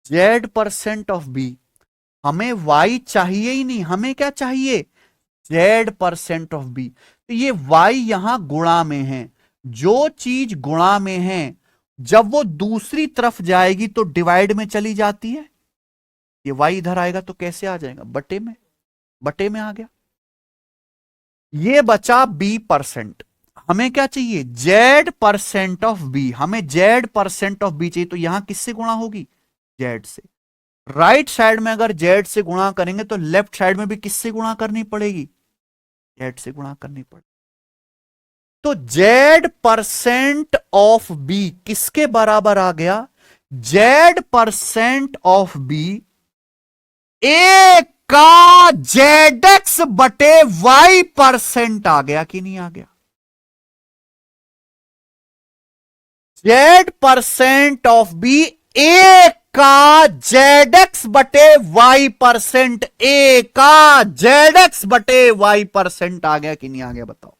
Z%ऑफ B। हमें Y चाहिए ही नहीं, हमें क्या चाहिए? Z%ऑफ B। तो ये Y यहां गुणा में है। जो चीज गुणा में है, जब वो दूसरी तरफ जाएगी तो डिवाइड में चली जाती है। ये Y इधर आएगा तो कैसे आ जाएगा? बटे में। बटे में आ गया। ये बचा B%। हमें क्या चाहिए? Z%ऑफ B। हमें Z%ऑफ B चाहिए, तो यहां किससे गुणा होगी? Z से। राइट साइड में अगर Z से गुणा करेंगे तो लेफ्ट साइड में भी किससे गुणा करनी पड़ेगी? Z से गुणा करनी पड़ेगी। तो Z%ऑफ B किसके बराबर आ गया? Z%ऑफ B ए का ZX/Y% आ गया कि नहीं आ गया? Z%ऑफ B ए का ZX/Y%। ए का ZX/Y% आ गया कि नहीं आ गया? बताओ।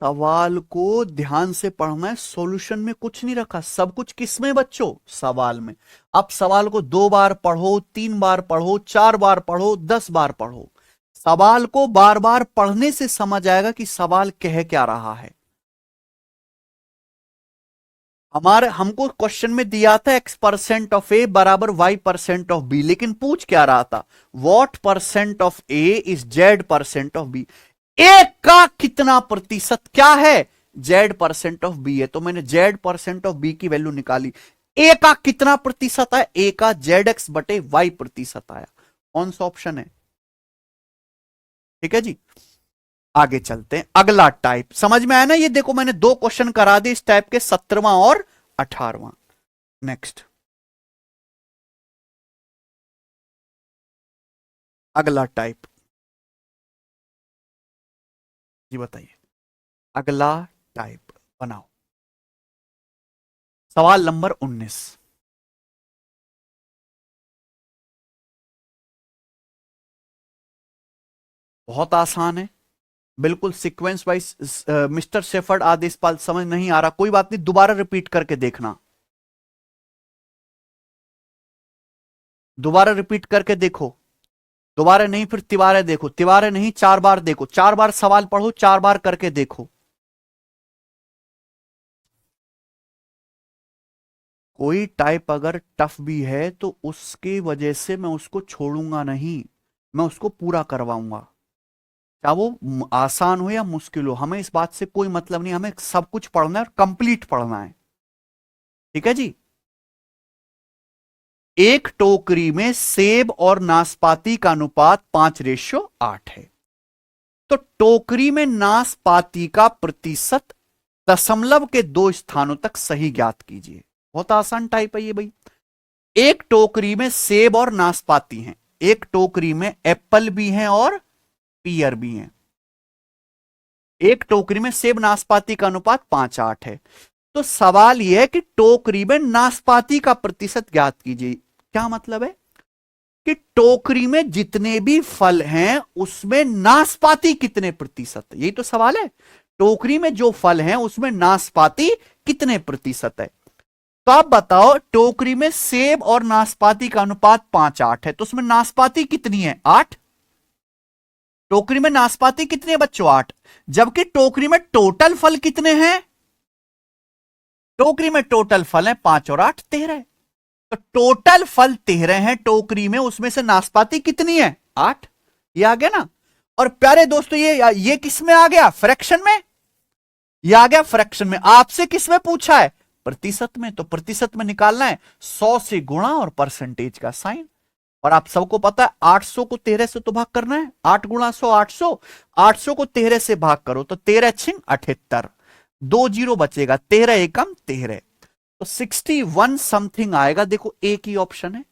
सवाल को ध्यान से पढ़ना है, सॉल्यूशन में कुछ नहीं रखा, सब कुछ किसमें बच्चों, सवाल में। आप सवाल को 2 बार पढ़ो, 3 बार पढ़ो, 4 बार पढ़ो, 10 बार पढ़ो, सवाल को बार बार पढ़ने से समझ आएगा कि सवाल कह क्या रहा है। हमको क्वेश्चन में दिया था x% ऑफ ए बराबर y% ऑफ बी, लेकिन पूछ क्या रहा था, what percent of A is z% of B. A का कितना प्रतिशत क्या है, z% ऑफ बी है, तो मैंने z% ऑफ बी की वैल्यू निकाली। ए का कितना प्रतिशत है, ए का zx बटे y प्रतिशत आया। कौन सा ऑप्शन है, ठीक है जी। आगे चलते हैं, अगला टाइप समझ में आया ना। ये देखो मैंने 2 क्वेश्चन करा दिए इस टाइप के, 17वां और 18वां। नेक्स्ट, अगला टाइप जी बताइए, अगला टाइप बनाओ। सवाल नंबर 19, बहुत आसान है, बिल्कुल सीक्वेंस वाइज। मिस्टर शेफर्ड आदेशपाल समझ नहीं आ रहा, कोई बात नहीं, दोबारा रिपीट करके देखना, दोबारा रिपीट करके देखो, दोबारा नहीं फिर तिवारे देखो, तिवारे नहीं 4 बार देखो, 4 बार सवाल पढ़ो, 4 बार करके देखो। कोई टाइप अगर टफ भी है तो उसकी वजह से मैं उसको छोड़ूंगा नहीं, मैं उसको पूरा करवाऊंगा, चाहे वो आसान हो या मुश्किल हो, हमें इस बात से कोई मतलब नहीं, हमें सब कुछ पढ़ना है और कंप्लीट पढ़ना है, ठीक है जी। एक टोकरी में सेब और नाशपाती का अनुपात 5:8 है, तो टोकरी में नाशपाती का प्रतिशत दशमलव के 2 स्थानों तक सही ज्ञात कीजिए। बहुत आसान टाइप है ये भाई। एक टोकरी में सेब और नाशपाती हैं, एक टोकरी में एप्पल भी हैं और पियर भी हैं, एक टोकरी में सेब नाशपाती का अनुपात 5:8 है। तो सवाल यह है कि टोकरी में नाशपाती का प्रतिशत ज्ञात कीजिए। क्या मतलब है कि टोकरी में जितने भी फल हैं उसमें नाशपाती कितने प्रतिशत है, यही तो सवाल है। टोकरी में जो फल हैं उसमें नाशपाती कितने प्रतिशत है। तो आप बताओ, टोकरी में सेब और नाशपाती का अनुपात 5:8 है, तो उसमें नाशपाती कितनी है, 8। टोकरी में नाशपाती कितनी है बच्चों, 8। जबकि टोकरी में टोटल फल कितने हैं, टोकरी में टोटल फल है 5 और 8 13। तो टोटल फल 13 हैं टोकरी में, उसमें से नाशपाती कितनी है, 8। ये आ गया ना। और प्यारे दोस्तों ये किस में आ गया, फ्रैक्शन में, ये आ गया फ्रैक्शन में। आपसे किस में पूछा है, प्रतिशत में, तो प्रतिशत में निकालना है 100 से गुणा और परसेंटेज का साइन। और आप सबको पता है 800 को 13 से तो भाग करना है, 8 गुणा 100 800, 800 को 13 से भाग करो तो 13 छिंग 78, 2 जीरो बचेगा, 13 एकम 13, तो 61 समथिंग आएगा। देखो एक ही ऑप्शन है,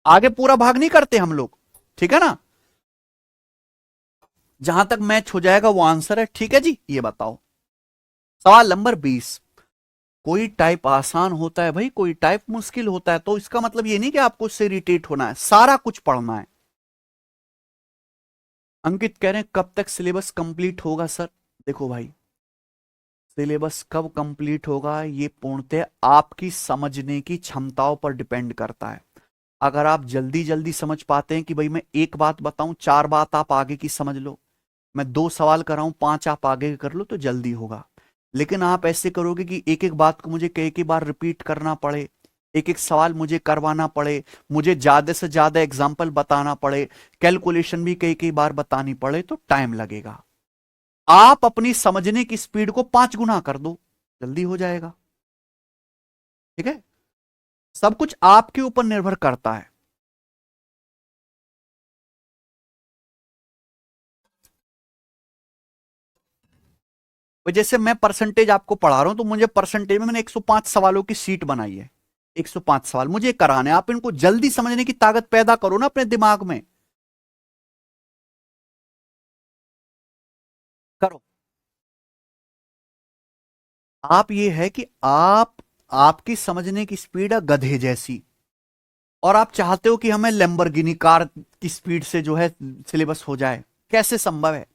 आगे पूरा भाग नहीं करते हम लोग, ठीक है ना। जहां तक मैच हो जाएगा वो आंसर है, ठीक है जी। ये बताओ सवाल नंबर 20, कोई टाइप आसान होता है भाई, कोई टाइप मुश्किल होता है, तो इसका मतलब ये नहीं कि आपको इससे इरिटेट होना है, सारा कुछ पढ़ना है। अंकित कह रहे हैं कब तक सिलेबस कंप्लीट होगा सर। देखो भाई, सिलेबस कब कंप्लीट होगा ये पूर्णतः आपकी समझने की क्षमताओं पर डिपेंड करता है। अगर आप जल्दी जल्दी समझ पाते हैं कि भाई मैं एक बात बताऊं 4 बात आप आगे की समझ लो, मैं 2 सवाल कराऊं 5 आप आगे कर लो, तो जल्दी होगा। लेकिन आप ऐसे करोगे कि एक एक बात को मुझे कई कई बार रिपीट करना पड़े, एक एक सवाल मुझे करवाना पड़े, मुझे ज्यादा से ज्यादा एग्जाम्पल बताना पड़े, कैलकुलेशन भी कई कई बार बतानी पड़े, तो टाइम लगेगा। आप अपनी समझने की स्पीड को 5 गुना कर दो, जल्दी हो जाएगा, ठीक है। सब कुछ आपके ऊपर निर्भर करता है। जैसे मैं परसेंटेज आपको पढ़ा रहा हूं, तो मुझे परसेंटेज में मैंने 105 सवालों की सीट बनाई है, 105 सवाल मुझे कराने, आप इनको जल्दी समझने की ताकत पैदा करो ना अपने दिमाग में, करो। आप ये है कि आपकी समझने की स्पीड है गधे जैसी, और आप चाहते हो कि हमें लैम्बोर्गिनी कार की स्पीड से जो है सिलेबस हो जाए, कैसे संभव है।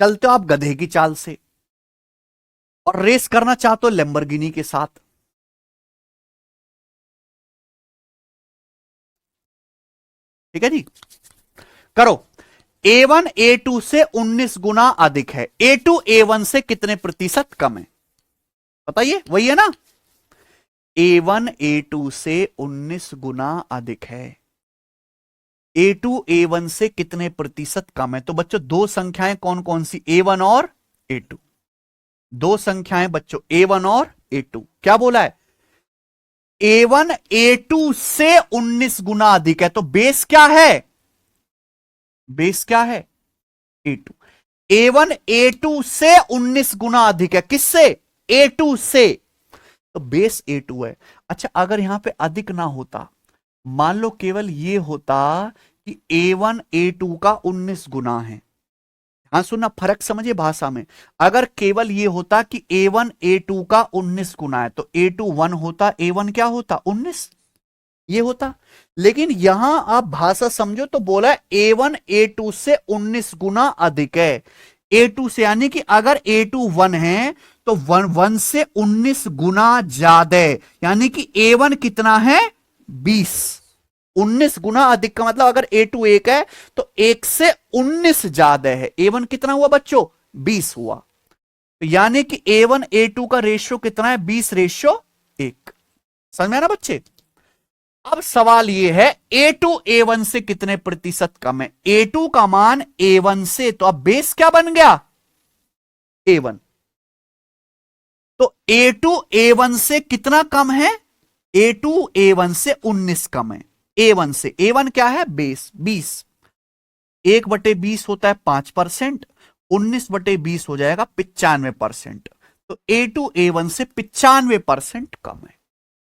चलते हो आप गधे की चाल से, और रेस करना चाहते हो लैम्बोर्गिनी के साथ। ठीक है जी, करो। A1 A2 से 19 गुना अधिक है, A2 A1 से कितने प्रतिशत कम है? बताइए, वही है ना। A1 A2 से 19 गुना अधिक है, A2 A1 से कितने प्रतिशत कम है? तो बच्चों दो संख्याएं कौन कौन सी, A1 और A2। दो संख्याएं बच्चों A1 और A2। क्या बोला है? A1 A2 से 19 गुना अधिक है, तो बेस क्या है? बेस क्या है? A2। A1 A2 से 19 गुना अधिक है, किससे? A2 से, तो बेस A2 है। अच्छा, अगर यहां पे अधिक ना होता, मान लो केवल ये होता कि A1 A2 का 19 गुना है। हाँ सुनना, फर्क समझिए भाषा में। अगर केवल ये होता कि A1 A2 का 19 गुना है, तो A2 1 होता, A1 क्या होता? 19, ये होता। लेकिन यहां आप भाषा समझो तो बोला A1 A2 से 19 गुना अधिक है, A2 से, यानी कि अगर A2 1 है तो 1 से 19 गुना ज्यादा है, यानी कि A1 कितना है? 20। 19 गुना अधिक का मतलब अगर A2 1 है तो 1 से 19 ज्यादा है। A1 कितना हुआ बच्चों? 20 हुआ। तो यानी कि A1 A2 का रेशियो कितना है? 20:1। समझ में आ रहा बच्चे? अब सवाल यह है A2 A1 से कितने प्रतिशत कम है? A2 का मान A1 से, तो अब बेस क्या बन गया? A1। तो A2 A1 से कितना कम है? A2 A1 से 19 कम है, A1 से। A1 क्या है? बेस 20। 1/20 होता है 5%, 19/20 हो जाएगा 95%। तो A2 A1 से 95% कम है।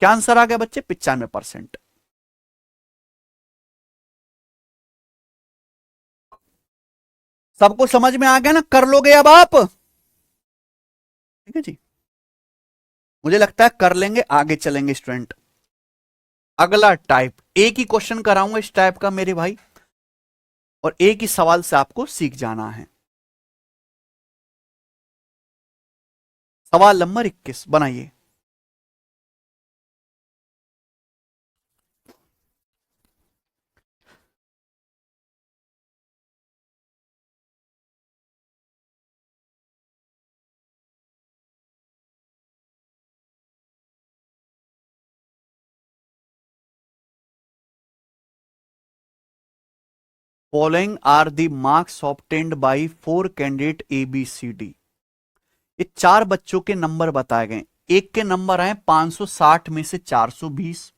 क्या आंसर आ गया बच्चे? 95%। सबको समझ में आ गया ना? कर लोगे अब आप? ठीक है जी, मुझे लगता है कर लेंगे, आगे चलेंगे स्टूडेंट। अगला टाइप, एक ही क्वेश्चन कराऊंगा इस टाइप का मेरे भाई, और एक ही सवाल से आपको सीख जाना है। सवाल नंबर 21 बनाइए। Following are the marks obtained by 4 candidate ABCD। ये 4 बच्चों के नंबर बताए गए। एक के नंबर आए 560 में से 420,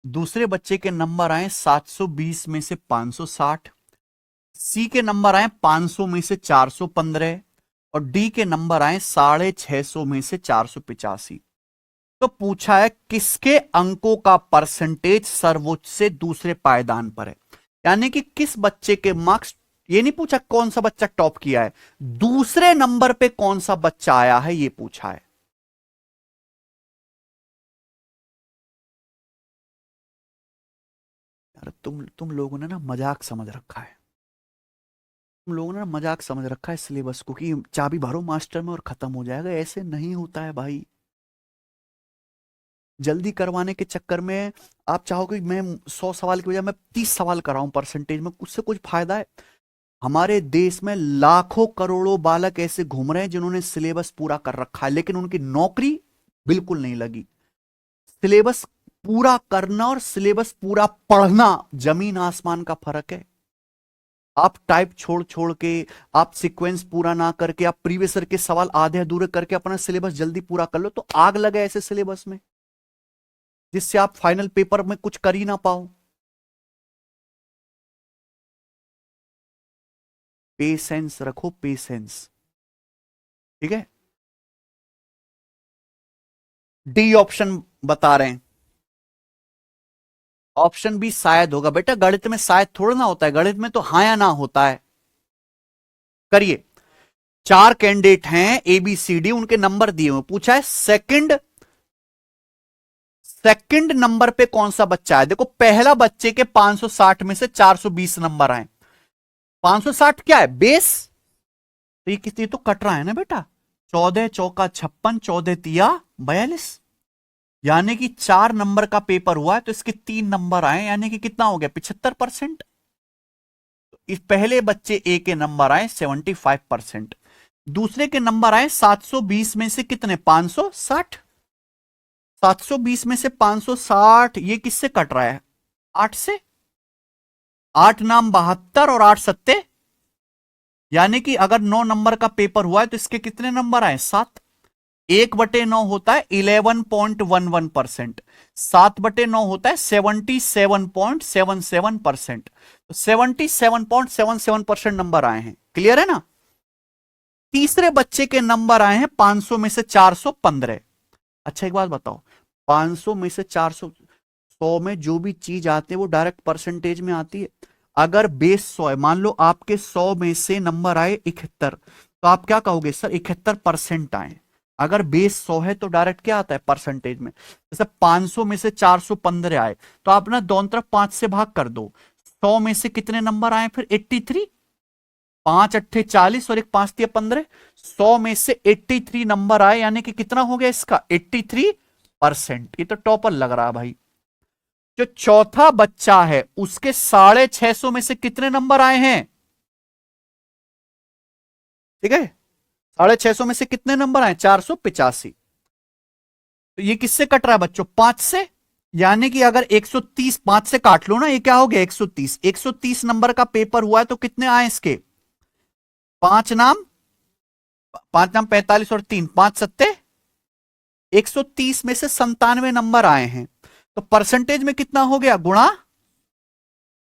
दूसरे बच्चे के नंबर आए 720 में से 560, सी के नंबर आए 500 में से 415, और डी के नंबर आए 650 में से 485। तो पूछा है किसके अंकों का परसेंटेज सर्वोच्च से दूसरे पायदान पर है, यानी कि किस बच्चे के मार्क्स, ये नहीं पूछा कौन सा बच्चा टॉप किया है, दूसरे नंबर पे कौन सा बच्चा आया है, ये पूछा है। यार तुम लोगों ने ना मजाक समझ रखा है, तुम लोगों ने ना मजाक समझ रखा है सिलेबस को, कि चाबी भरो मास्टर में और खत्म हो जाएगा। ऐसे नहीं होता है भाई। जल्दी करवाने के चक्कर में आप चाहोगे मैं 100 सवाल की बजाय मैं 30 सवाल कराऊं परसेंटेज में, उससे कुछ फायदा है? हमारे देश में लाखों करोड़ों बालक ऐसे घूम रहे हैं जिन्होंने सिलेबस पूरा कर रखा है, लेकिन उनकी नौकरी बिल्कुल नहीं लगी। सिलेबस पूरा करना और सिलेबस पूरा पढ़ना जमीन आसमान का फर्क है। आप टाइप छोड़ छोड़ के, आप सीक्वेंस पूरा ना करके, आप प्रीवियस के सवाल आधे अधूरे करके अपना सिलेबस जल्दी पूरा कर लो, तो आग लगे ऐसे सिलेबस में जिससे आप फाइनल पेपर में कुछ कर ही ना पाओ। पेशेंस रखो, पेशेंस। ठीक है, डी ऑप्शन बता रहे हैं। ऑप्शन बी शायद होगा बेटा, गणित में शायद थोड़ा ना होता है, गणित में तो हाँ या ना होता है। करिए। 4 कैंडिडेट हैं ABCD, उनके नंबर दिए हुए, पूछा है सेकंड नंबर पे कौन सा बच्चा है। देखो पहला बच्चे के 560 में से 420 नंबर आए। 560 क्या है? बेस। तो ये तो कट रहा है ना बेटा, 14 चौका 56, 14 तिया 42, यानी कि 4 नंबर का पेपर हुआ है तो इसके 3 नंबर आए, यानी कि कितना हो गया 75%। इस पहले बच्चे ए के नंबर आए 75%, दूसरे के नंबर आए 720 में से कितने 560, 720 में से 560, ये किससे कट रहा है 8 से, 8 नाम 72 और 8 सत्ते, यानी कि अगर 9 नंबर का पेपर हुआ है तो इसके कितने नंबर आए 7, 1/9 होता है 11.11%, 7/9 होता है 77.77%, तो 77.77% नंबर आए हैं। क्लियर है ना। तीसरे बच्चे के नंबर आए हैं 500 में से 415। अच्छा एक बात बताओ, 500 में से 400, 100 में जो भी चीज आती है वो डायरेक्ट परसेंटेज में आती है। अगर बेस 100 है, मान लो आपके 100 में से नंबर आए 71, तो आप क्या कहोगे सर 71% आए। अगर बेस 100 है तो डायरेक्ट क्या आता है परसेंटेज में। जैसे 500 में से 415 आए तो आप ना दोनों तरफ 5 से भाग कर दो, 100 में से कितने नंबर आए फिर 83, 5 अट्ठे 40 और एक 5 तिया 15, 100 में से 83 नंबर आए, यानी कि कितना हो गया इसका 83%। ये तो टॉपर लग रहा है भाई। जो चौथा बच्चा है उसके 650 में से कितने नंबर आए हैं, ठीक है 650 में से कितने नंबर आए 485, तो ये किससे कट रहा है बच्चों 5 से, यानी कि अगर 130 5 से काट लो ना, ये क्या हो गया 130, 130 नंबर का पेपर हुआ है तो कितने आए इसके 5 नाम, 5 नाम 45 और 3 5 सत्ते, 130 में से 97 नंबर आए हैं, तो परसेंटेज में कितना हो गया गुणा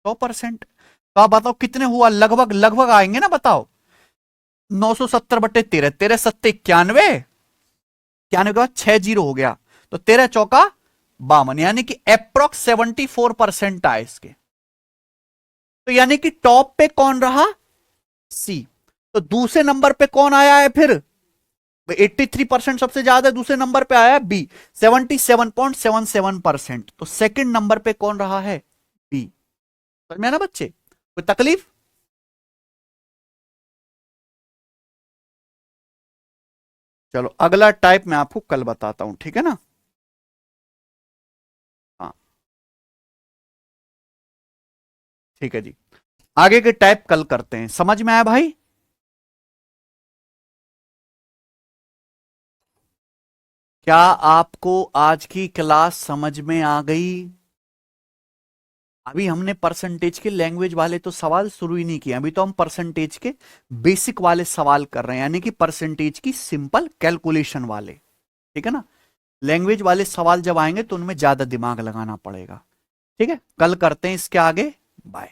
100%। तो आप बताओ कितने हुआ, लगभग लगभग आएंगे ना, बताओ 970/13, 13 सत्ते 91, 91 के बाद 60 हो गया, तो 13 चौका 52, यानी कि अप्रोक्स 74% आए इसके। तो यानी कि टॉप पे कौन रहा सी। तो दूसरे नंबर पे कौन आया है फिर 83% सबसे ज्यादा, दूसरे नंबर पे आया है बी 77.77%, तो सेकंड नंबर पे कौन रहा है बी। समझ में ना बच्चे, कोई तकलीफ। चलो अगला टाइप मैं आपको कल बताता हूं, ठीक है ना। हाँ ठीक है जी, आगे के टाइप कल करते हैं। समझ में आया भाई। क्या आपको आज की क्लास समझ में आ गई। अभी हमने परसेंटेज के लैंग्वेज वाले तो सवाल शुरू ही नहीं किए, अभी तो हम परसेंटेज के बेसिक वाले सवाल कर रहे हैं, यानी कि परसेंटेज की सिंपल कैलकुलेशन वाले, ठीक है ना। लैंग्वेज वाले सवाल जब आएंगे तो उनमें ज्यादा दिमाग लगाना पड़ेगा। ठीक है, कल करते हैं इसके आगे। बाय।